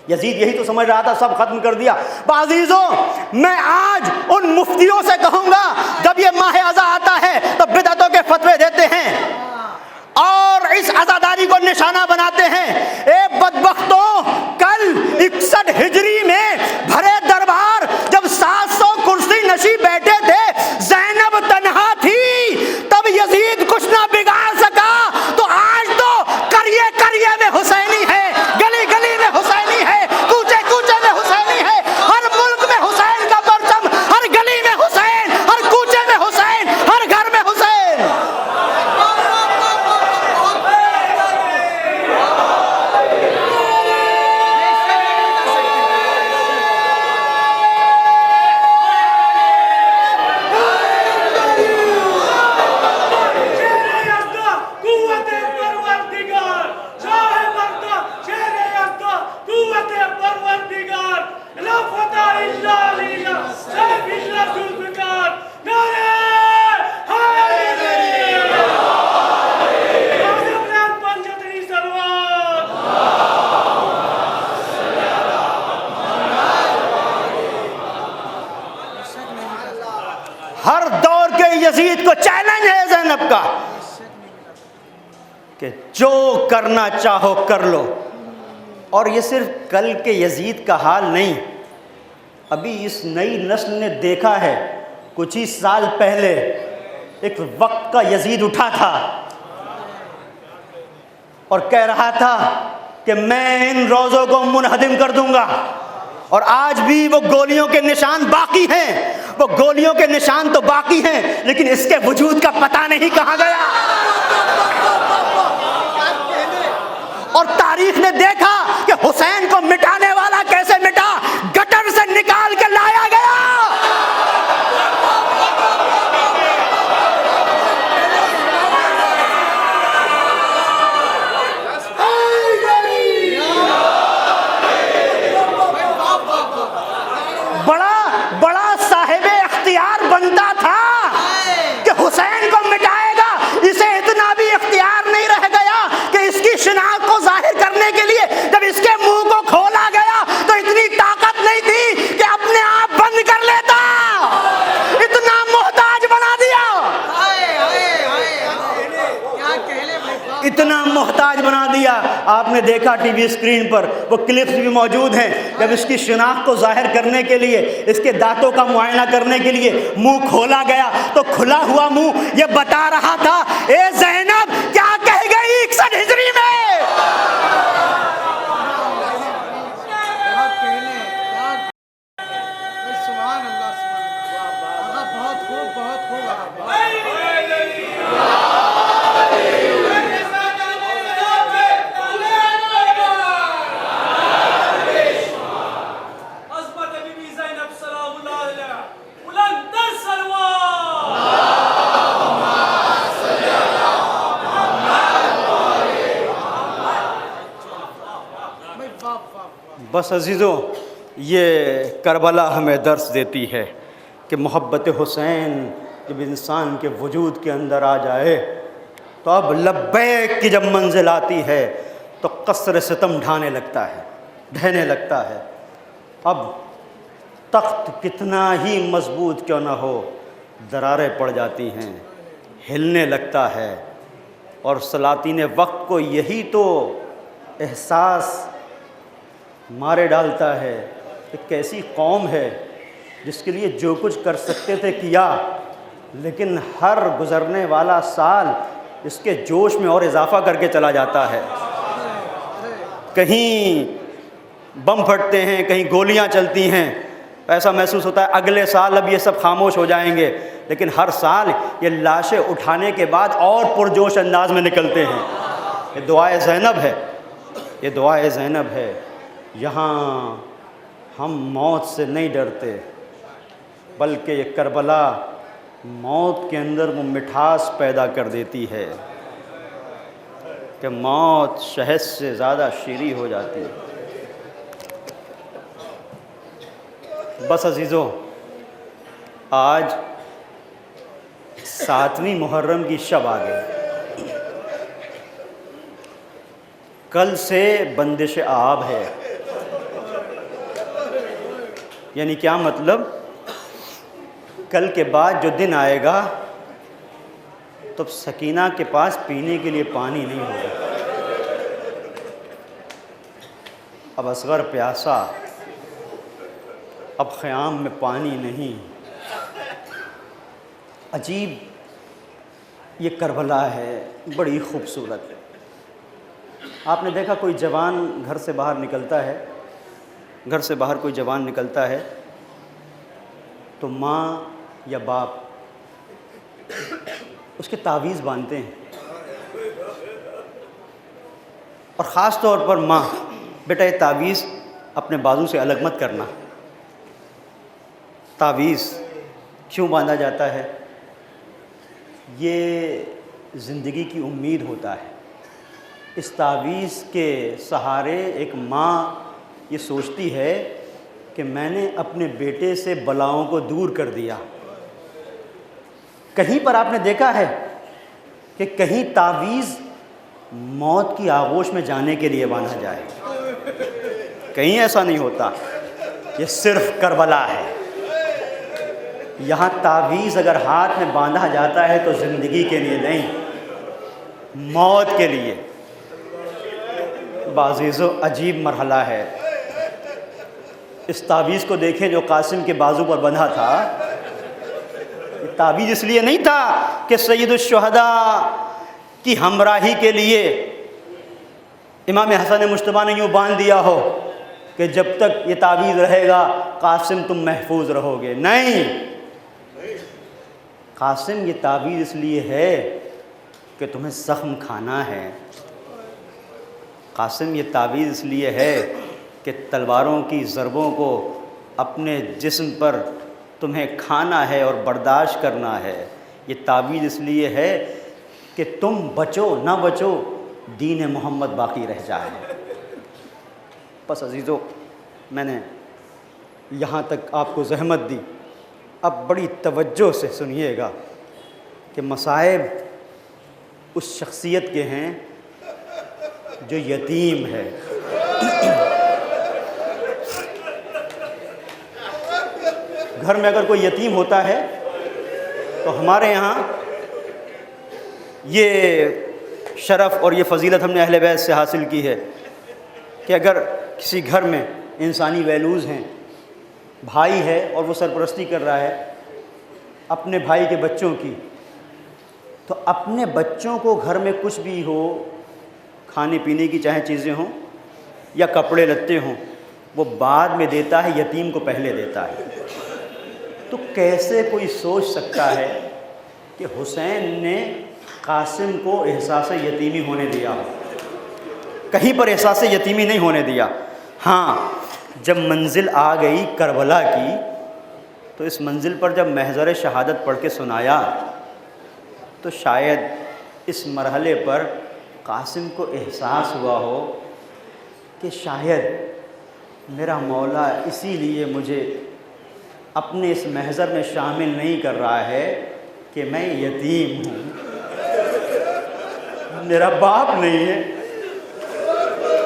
یزید یہی تو سمجھ رہا تھا، سب ختم کر دیا۔ عزیزوں، میں آج ان مفتیوں سے کہوں گا جب یہ ماہ عزا آتا ہے تو بدعتوں کے فتوے دیتے ہیں اور اس عزاداری کو نشانہ بناتے ہیں، اے بدبختوں، کل 61 ہجری میں بھرے دربار جب 700 کرسی نشی بیٹھے تھے، زینب تنہا تھی، تب یزید کچھ نہ بگاڑ سکا، تو آج تو قریے قریے میں حسینی ہے، گلی گلی میں حسینی ہے، کوچے کوچے میں حسینی ہے، ہر ملک میں حسین کا پرچم، ہر گلی میں حسین، ہر کوچے میں حسین، ہر گھر میں حسین۔ ہر دور کے یزید کو چیلنج ہے زینب کا کہ جو کرنا چاہو کر لو. اور یہ صرف کل کے یزید کا حال نہیں، ابھی اس نئی نسل نے دیکھا ہے. کچھ ہی سال پہلے ایک وقت کا یزید اٹھا تھا اور کہہ رہا تھا کہ میں ان روزوں کو منہدم کر دوں گا. اور آج بھی وہ گولیوں کے نشان باقی ہیں، وہ گولیوں کے نشان تو باقی ہیں، لیکن اس کے وجود کا پتہ نہیں کہاں گیا. اور تاریخ نے دیکھا کہ حسین کو مٹانے والا کیسے مٹا، گٹر سے نکال کے لایا گیا. بڑا صاحب اختیار بنتا تھا کہ حسین کو مٹائے گا. اسے اتنا بھی اختیار نہیں رہ گیا کہ اس کی شناخت کو ظاہر کرنے کے لیے جب اس کے منہ کو کھولا گیا تو اتنی طاقت نہیں تھی کہ اپنے آپ بند کر لیتا. اتنا محتاج بنا دیا، اتنا محتاج بنا دیا. آپ نے دیکھا ٹی وی اسکرین پر وہ کلپس بھی موجود ہیں، جب اس کی شناخت کو ظاہر کرنے کے لیے، اس کے دانتوں کا معائنہ کرنے کے لیے منہ کھولا گیا تو کھلا ہوا منہ یہ بتا رہا تھا اے زینب کیا کہہ گئی 61 ہجری میں. بس عزیزوں، یہ کربلا ہمیں درس دیتی ہے کہ محبت حسین جب انسان کے وجود کے اندر آ جائے تو اب لبیک کی جب منزل آتی ہے تو قصر ستم ڈھانے لگتا ہے، ڈھہنے لگتا ہے. اب تخت کتنا ہی مضبوط کیوں نہ ہو، دراریں پڑ جاتی ہیں، ہلنے لگتا ہے. اور سلاطین وقت کو یہی تو احساس مارے ڈالتا ہے کہ کیسی قوم ہے جس کے لیے جو کچھ کر سکتے تھے کیا، لیکن ہر گزرنے والا سال اس کے جوش میں اور اضافہ کر کے چلا جاتا ہے. کہیں بم پھٹتے ہیں، کہیں گولیاں چلتی ہیں، ایسا محسوس ہوتا ہے اگلے سال اب یہ سب خاموش ہو جائیں گے، لیکن ہر سال یہ لاشیں اٹھانے کے بعد اور پرجوش انداز میں نکلتے ہیں. یہ دعائے زینب ہے، یہ دعائے زینب ہے. یہاں ہم موت سے نہیں ڈرتے، بلکہ یہ کربلا موت کے اندر وہ مٹھاس پیدا کر دیتی ہے کہ موت شہد سے زیادہ شیریں ہو جاتی ہے. بس عزیزوں، آج 7ویں محرم کی شب آ گئی، کل سے بندش آب ہے. یعنی کیا مطلب؟ کل کے بعد جو دن آئے گا تو سکینہ کے پاس پینے کے لیے پانی نہیں ہوگا. اب اصغر پیاسا، اب خیام میں پانی نہیں. عجیب یہ کربلا ہے، بڑی خوبصورت ہے. آپ نے دیکھا کوئی جوان گھر سے باہر نکلتا ہے، گھر سے باہر کوئی جوان نکلتا ہے تو ماں یا باپ اس کے تعویذ باندھتے ہیں، اور خاص طور پر ماں، بیٹا یہ تعویذ اپنے بازو سے الگ مت کرنا. تعویذ کیوں باندھا جاتا ہے؟ یہ زندگی کی امید ہوتا ہے. اس تعویذ کے سہارے ایک ماں یہ سوچتی ہے کہ میں نے اپنے بیٹے سے بلاؤں کو دور کر دیا. کہیں پر آپ نے دیکھا ہے کہ کہیں تعویذ موت کی آغوش میں جانے کے لیے باندھا جائے؟ کہیں ایسا نہیں ہوتا. یہ صرف کربلا ہے، یہاں تعویذ اگر ہاتھ میں باندھا جاتا ہے تو زندگی کے لیے نہیں، موت کے لیے۔ بعزیزو عجیب مرحلہ ہے۔ اس تعویذ کو دیکھیں جو قاسم کے بازو پر بندھا تھا، یہ تعویذ اس لیے نہیں تھا کہ سید الشہداء کی ہمراہی کے لیے امام حسن مجتبیٰ نے یوں باندھ دیا ہو کہ جب تک یہ تعویذ رہے گا قاسم تم محفوظ رہو گے، نہیں۔ قاسم یہ تعویذ اس لیے ہے کہ تمہیں زخم کھانا ہے، قاسم یہ تعویذ اس لیے ہے کہ تلواروں کی ضربوں کو اپنے جسم پر تمہیں کھانا ہے اور برداشت کرنا ہے، یہ تعویذ اس لیے ہے کہ تم بچو نہ بچو دین محمد باقی رہ جائے۔ بس عزیزو، میں نے یہاں تک آپ کو زحمت دی، اب بڑی توجہ سے سنیے گا کہ مصائب اس شخصیت کے ہیں جو یتیم ہے۔ گھر میں اگر کوئی یتیم ہوتا ہے تو ہمارے یہاں یہ شرف اور یہ فضیلت ہم نے اہل بیت سے حاصل کی ہے کہ اگر کسی گھر میں انسانی ویلیوز ہیں، بھائی ہے اور وہ سرپرستی کر رہا ہے اپنے بھائی کے بچوں کی، تو اپنے بچوں کو گھر میں کچھ بھی ہو، کھانے پینے کی چاہے چیزیں ہوں یا کپڑے لتے ہوں، وہ بعد میں دیتا ہے، یتیم کو پہلے دیتا ہے۔ تو کیسے کوئی سوچ سکتا ہے کہ حسین نے قاسم کو احساس یتیمی ہونے دیا ہو؟ کہیں پر احساس یتیمی نہیں ہونے دیا۔ ہاں، جب منزل آ گئی کربلا کی تو اس منزل پر جب محضر شہادت پڑھ کے سنایا تو شاید اس مرحلے پر قاسم کو احساس ہوا ہو کہ شاید میرا مولا اسی لیے مجھے اپنے اس محضر میں شامل نہیں کر رہا ہے کہ میں یتیم ہوں، میرا باپ نہیں ہے،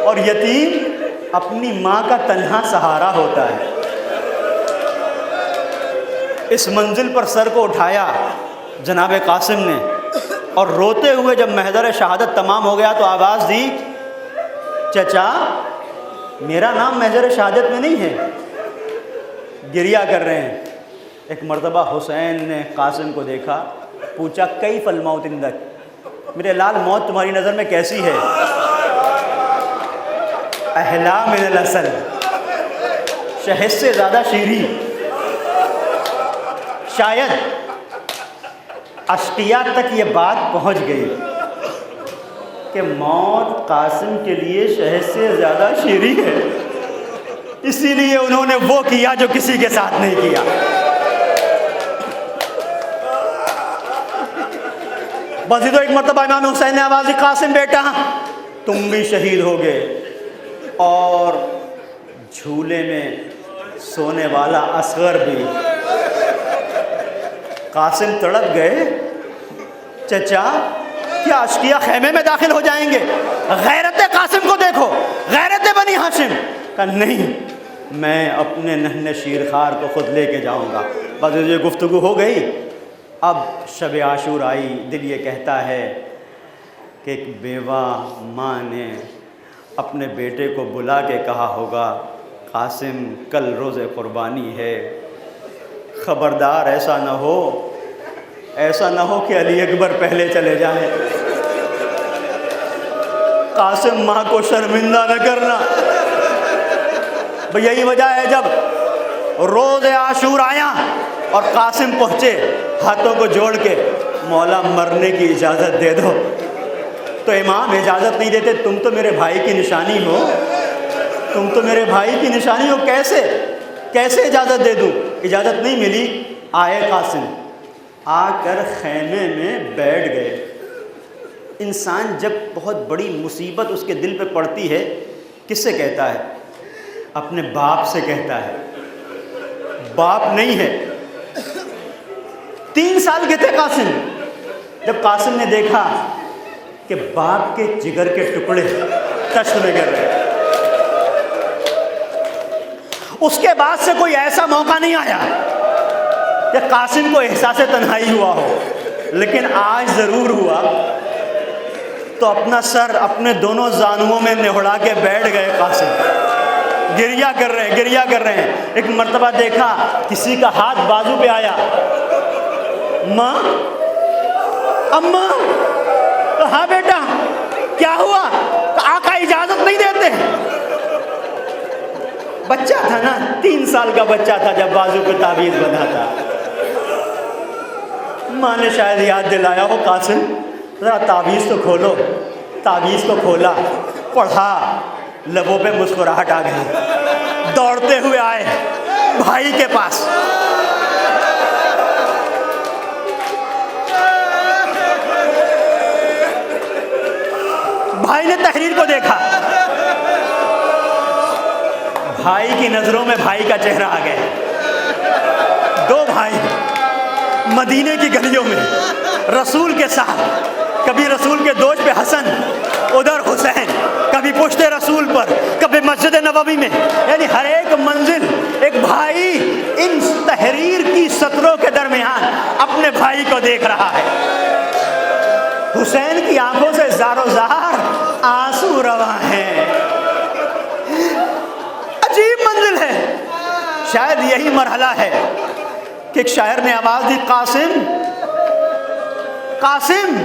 اور یتیم اپنی ماں کا تنہا سہارا ہوتا ہے۔ اس منزل پر سر کو اٹھایا جناب قاسم نے اور روتے ہوئے جب محضر شہادت تمام ہو گیا تو آواز دی، چچا میرا نام محضر شہادت میں نہیں ہے۔ گریہ کر رہے ہیں۔ ایک مرتبہ حسین نے قاسم کو دیکھا، پوچھا کیف الموت عندک، میرے لال موت تمہاری نظر میں کیسی ہے؟ احلا من العسل، شہد سے زیادہ شیریں۔ شاید اشقیاء تک یہ بات پہنچ گئی کہ موت قاسم کے لیے شہد سے زیادہ شیریں ہے، اسی لیے انہوں نے وہ کیا جو کسی کے ساتھ نہیں کیا۔ بس تو ایک مرتبہ امام حسین نے آواز دی، قاسم بیٹا تم بھی شہید ہو گئے، اور جھولے میں سونے والا اصغر بھی۔ قاسم تڑپ گئے، چچا کیا اشقیاء خیمے میں داخل ہو جائیں گے؟ غیرت قاسم کو دیکھو، غیرت بنی ہاشم۔ کہا نہیں، میں اپنے نہنے شیرخوار کو خود لے کے جاؤں گا۔ بس یہ گفتگو ہو گئی۔ اب شب عاشور آئی، دل یہ کہتا ہے کہ ایک بیوہ ماں نے اپنے بیٹے کو بلا کے کہا ہوگا، قاسم کل روز قربانی ہے، خبردار ایسا نہ ہو کہ علی اکبر پہلے چلے جائیں، قاسم ماں کو شرمندہ نہ کرنا۔ یہی وجہ ہے جب روز عاشور آیا اور قاسم پہنچے ہاتھوں کو جوڑ کے، مولا مرنے کی اجازت دے دو، تو امام اجازت نہیں دیتے، تم تو میرے بھائی کی نشانی ہو، تم تو میرے بھائی کی نشانی ہو، کیسے اجازت دے دوں؟ اجازت نہیں ملی۔ آئے قاسم، آ کر خیمے میں بیٹھ گئے۔ انسان جب بہت بڑی مصیبت اس کے دل پہ پڑتی ہے، کس سے کہتا ہے؟ اپنے باپ سے کہتا ہے۔ باپ نہیں ہے۔ 3 سال کے تھے قاسم، جب قاسم نے دیکھا کہ باپ کے جگر کے ٹکڑے تشت میں گر رہے، اس کے بعد سے کوئی ایسا موقع نہیں آیا کہ قاسم کو احساس تنہائی ہوا ہو، لیکن آج ضرور ہوا۔ تو اپنا سر اپنے دونوں زانوؤں میں نہڑا کے بیٹھ گئے قاسم، گریہ کر رہے ہیں۔ ایک مرتبہ دیکھا کسی کا ہاتھ بازو پہ آیا، ماں، اماں، ہاں بیٹا کیا ہوا؟ آقا اجازت نہیں دیتے۔ بچہ تھا نا، 3 سال کا بچہ تھا جب بازو پہ تعویذ بندھا تھا۔ ماں نے شاید یاد دلایا ہو، قاسم ذرا تعویذ تو کھولو۔ تعویذ کو کھولا، پڑھا، لبوں پہ مسکراہٹ آ گئی۔ دوڑتے ہوئے آئے بھائی کے پاس، بھائی نے تحریر کو دیکھا، بھائی کی نظروں میں بھائی کا چہرہ آ گیا۔ 2 بھائی مدینے کی گلیوں میں رسول کے ساتھ، کبھی رسول کے دوش پہ حسن، ادھر حسین، کبھی پشت رسول پر، کبھی مسجد نبوی میں، یعنی ہر ایک منزل ایک بھائی ان تحریر کی سطروں کے درمیان اپنے بھائی کو دیکھ رہا ہے۔ حسین کی آنکھوں سے زار و زار آنسو رواں ہیں۔ عجیب منزل ہے۔ شاید یہی مرحلہ ہے کہ ایک شاعر نے آواز دی، قاسم، قاسم،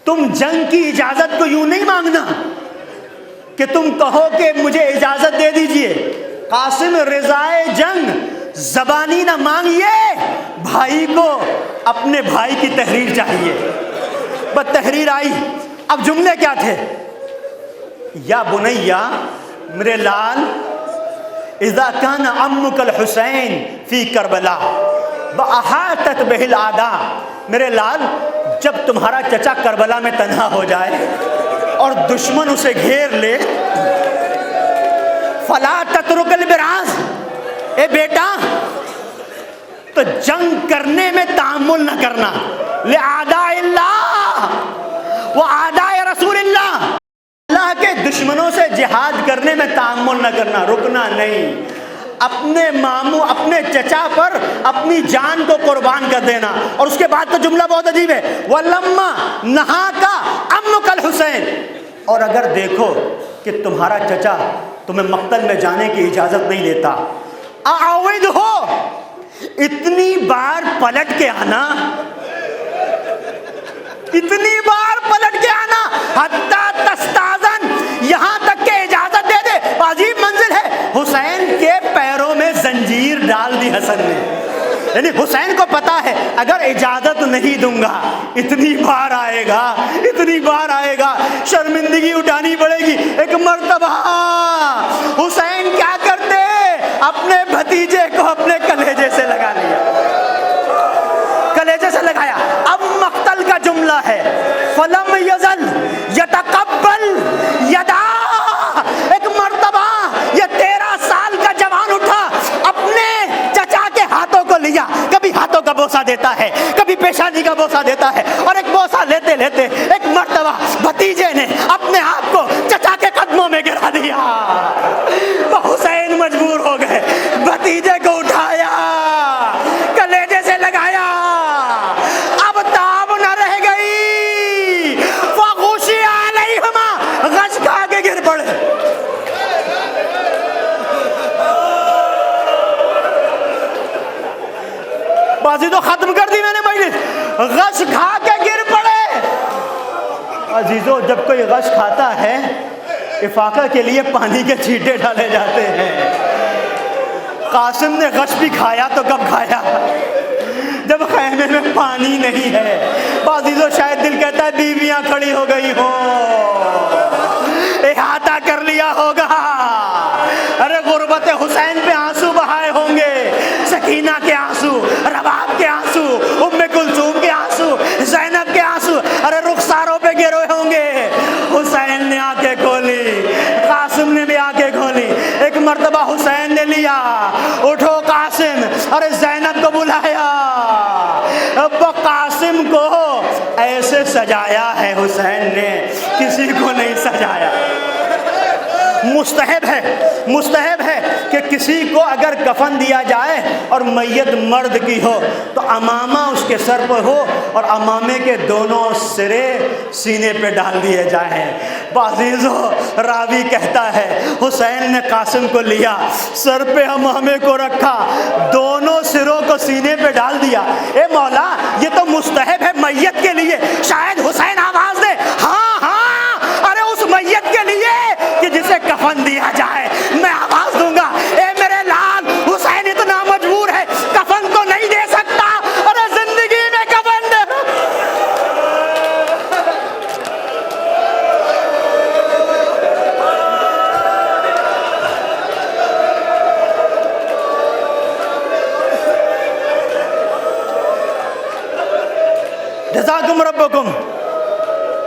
تم جنگ کی اجازت کو یوں نہیں مانگنا کہ تم کہو کہ مجھے اجازت دے دیجئے۔ قاسم، رضائے جنگ زبانی نہ مانگیے، بھائی کو اپنے بھائی کی تحریر چاہیے۔ بس تحریر آئی، اب جملے کیا تھے؟ یا بنیا، میرے لال، اذا کان عمک الحسین فی کربلا واحاطت بہ الاعداء، میرے لال جب تمہارا چچا کربلا میں تنہا ہو جائے اور دشمن اسے گھیر لے، فلا تترک البراز، اے بیٹا تو جنگ کرنے میں تعامل نہ کرنا، لأعداء اللہ وأعداء رسول اللہ، اللہ کے دشمنوں سے جہاد کرنے میں تعامل نہ کرنا، رکنا نہیں، اپنے ماموں اپنے چچا پر اپنی جان کو قربان کر دینا۔ اور اس کے بعد تو جملہ بہت عجیب ہے، وَلَمَّا نَهَاكَ عَمُّكَ الْحُسَيْنِ، اور اگر دیکھو کہ تمہارا چچا تمہیں مقتل میں جانے کی اجازت نہیں دیتا، أَعْوِدْهُ، اتنی بار پلٹ کے آنا، اتنی بار پلٹ کے آنا، حتیٰ تستاذن، یہاں تک کہ اجازت دے دے۔ عجیب منزل ہے، حسین کے پیروں میں زنجیر ڈال دی حسن نے، یعنی حسین کو پتا ہے اگر اجازت نہیں دوں گا اتنی بار آئے گا، اتنی بار آئے گا، شرمندگی اٹھانی پڑے گی۔ ایک مرتبہ حسین کیا کرتے، اپنے بھتیجے کو اپنے کلیجے سے لگا لیا، کلیجے سے لگایا۔ اب مقتل کا جملہ ہے، فلم یزل یتقبل یدا، ایک مرتبہ یہ 13 سال کا جوان اٹھا، اپنے چچا کے ہاتھوں کو لیا، کبھی ہاتھوں کا بوسہ دیتا ہے، کبھی پیشانی کا بوسہ دیتا ہے، اور ایک بوسہ لیتے لیتے ایک مرتبہ بھتیجے نے اپنے آپ کو چچا کے قدموں میں گرا دیا۔ تو حسین مجبور ہو گئے، بھتیجے کو اٹھایا، کلیجے سے لگایا، اب تاب نہ رہ گئی، فغشی علیہما، غش کھا کے گر پڑے۔ بازی تو ختم کر دی میں نے مجلس، غش کھا کے گر پڑے۔ عزیزو، جب کوئی غش کھاتا ہے افاقہ کے لیے پانی کے چھینٹے ڈالے جاتے ہیں۔ قاسم نے غش بھی کھایا تو کب کھایا؟ جب خیمے میں پانی نہیں ہے۔ عزیزو، شاید دل کہتا ہے بیویاں کھڑی ہو گئی ہو، احاطہ کر لیا ہوگا، ارے غربت حسین پہ آنسو بہائے ہوں گے، سکینہ کے آنسو، رباب کے آنسو، ام کلثوم کے آنسو، زینب کے آنسو، ارے رخساروں پہ گروئے ہوں گے۔ حسین نے آنکھیں کھولی، قاسم نے بھی آنکھیں کھولی۔ ایک مرتبہ حسین نے لیا، اٹھو قاسم، ارے زینب کو بلایا۔ اب قاسم کو ایسے سجایا ہے حسین نے، کسی کو نہیں سجایا۔ مستحب ہے کہ کسی کو اگر کفن دیا جائے اور میت مرد کی ہو تو امامہ اس کے سر پر ہو اور امامے کے دونوں سرے سینے پہ ڈال دیے جائیں۔ عزیزو، راوی کہتا ہے حسین نے قاسم کو لیا، سر پہ امامے کو رکھا، دونوں سروں کو سینے پہ ڈال دیا۔ اے مولا، یہ تو مستحب ہے میت کے لیے، شاید حسین آواز دے، ہاں ہاں، ارے اس میت کے لیے کہ جسے کفن دیا جائے میں آواز دوں گا۔ اے میرے لال، حسین اتنا مجبور ہے، کفن تو نہیں دے سکتا، ارے زندگی میں کفن دے۔ جزاکم ربکم،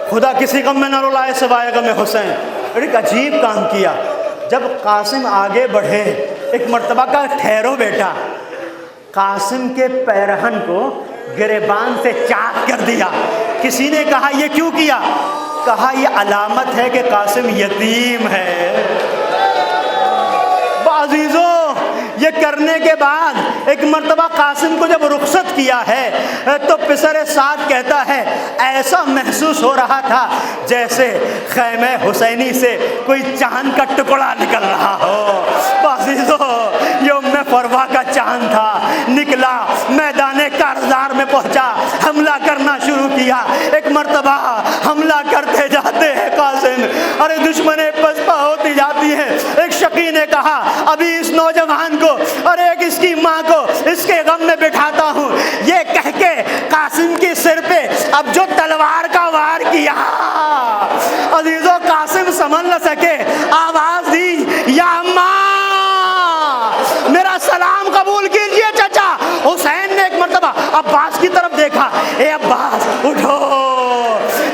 خدا کسی غم میں نہ رلائے سوائے غم حسین۔ اور ایک عجیب کام کیا، جب قاسم آگے بڑھے، ایک مرتبہ کا ٹھہرو بیٹا، قاسم کے پیرہن کو گریبان سے چاک کر دیا۔ کسی نے کہا یہ کیوں کیا؟ کہا یہ علامت ہے کہ قاسم یتیم ہے۔ عزیزو، یہ کرنے کے بعد ایک مرتبہ قاسم کو جب رخصت کیا ہے تو پسر سعد کہتا ہے ایسا محسوس ہو رہا تھا جیسے خیمہ حسینی سے کوئی چاند کا ٹکڑا نکل رہا ہو۔ عزیزو، یہ ام فروا کا چاند تھا، نکلا، میدان کارزار میں پہنچا، حملہ کرنا شروع کیا۔ ایک مرتبہ حملہ کرتے جاتے ہیں قاسم، ارے دشمنیں پسپا ہوتی جاتی ہیں۔ ایک شقی نے کہا ابھی اس نوجوان کو اور ایک اس کی ماں کو اس کے غم میں بٹھاتا ہوں، یہ کہہ کے قاسم کی سر پہ اب جو تلوار کا وار کیا۔ عزیزو، قاسم سمجھ نہ سکے، آواز دی یا اماں، میرا سلام قبول کیجئے چچا۔ حسین نے ایک مرتبہ عباس کی طرف دیکھا، اے عباس اٹھو،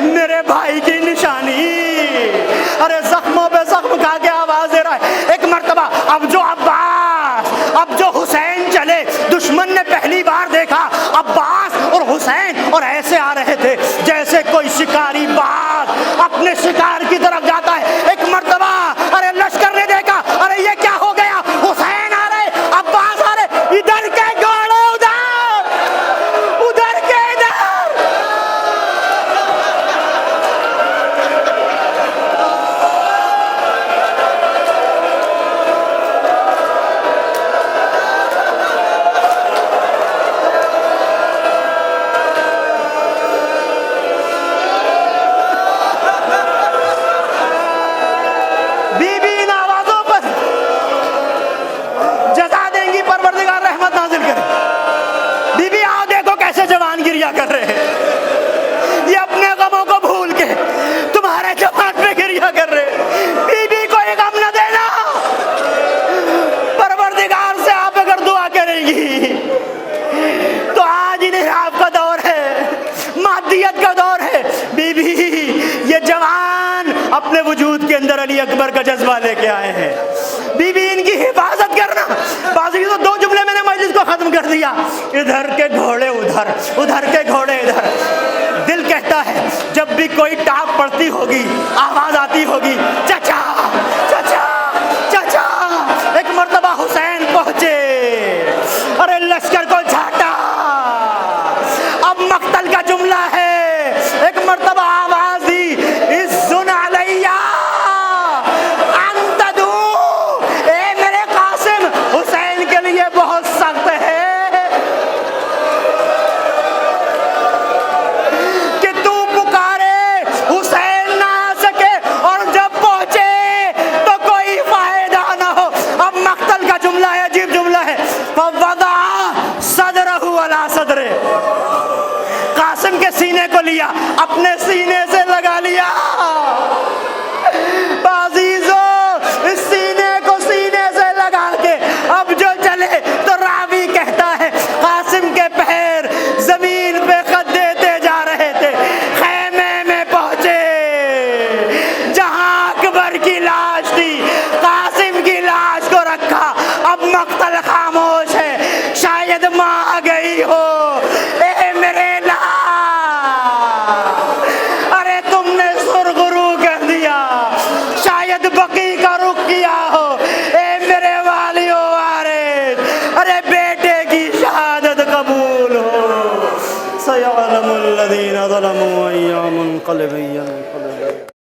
میرے بھائی کی نشانی، ارے زخموں پہ زخم کھا کے آواز دے رہا ہے۔ ایک مرتبہ اب جو حسین چلے، دشمن نے پہلی بار دیکھا عباس اور حسین اور ایسے آ رہے تھے جیسے کوئی شکاری باز اپنے شکار کی طرف جاتا ہے۔ ایک مرتبہ ارے لشکر نے دیکھا، ارے یہ کیا ہو گیا، حسین آ رہے، عباس آ رہے، ادھر کے گھوڑے ادھر، ادھر کے ادھر۔ کر رہے ہیں یہ اپنے غموں کو بھول کے تمہارے جوان پہ گریا کر رہے۔ بی کو یہ غم نہ دینا، پروردگار سے آپ اگر دعا کریں گی تو آج انحراف کا دور ہے، مادیت کا دور ہے۔ بی یہ جوان اپنے وجود کے اندر علی اکبر کا جذبہ لے کے آئے ہیں، بی ان کی حفاظت کرنا۔ بازی تو دو جملے میں نے مجلس کو ختم کر دیا، ادھر کے گھوڑے ادھر، ادھر کے گھوڑے ادھر۔ دل کہتا ہے جب بھی کوئی ٹاپ پڑتی ہوگی، آواز آتی ہوگی چچا چچا چچا۔ ایک مرتبہ حسین پہنچے، ارے لشکر کو جھاٹا، اب مقتل کا جملہ ہے۔ ایک مرتبہ آواز دی عزن علیہ انت دو، اے میرے قاسم، حسین کے لیے بہت سخت ہے کہ تو پکارے حسین نہ آ سکے اور جب پہنچے تو کوئی فائدہ نہ ہو۔ اب مقتل کا جملہ ہے، عجیب جملہ ہے، فوضع صدرہ علی صدرہ، قاسم کے سینے کو لیا، اپنے سینے سے لگا لیا۔ عزیزو، اس سینے کو سینے سے لگا کے اب جو چلے تو راوی کہتا ہے قاسم کے پیر زمین پہ خط دیتے جا رہے تھے۔ خیمے میں پہنچے جہاں اکبر کی لاش تھی، قاسم کی لاش کو رکھا، اب مقتل خاموش ہے، شاید ماں آ گئی ہو۔ اے میرے ارے تم نے سرغرو کہہ دیا، شاید بقی کا رخ وسيعلم الذين ظلموا أي منقلب ينقلبون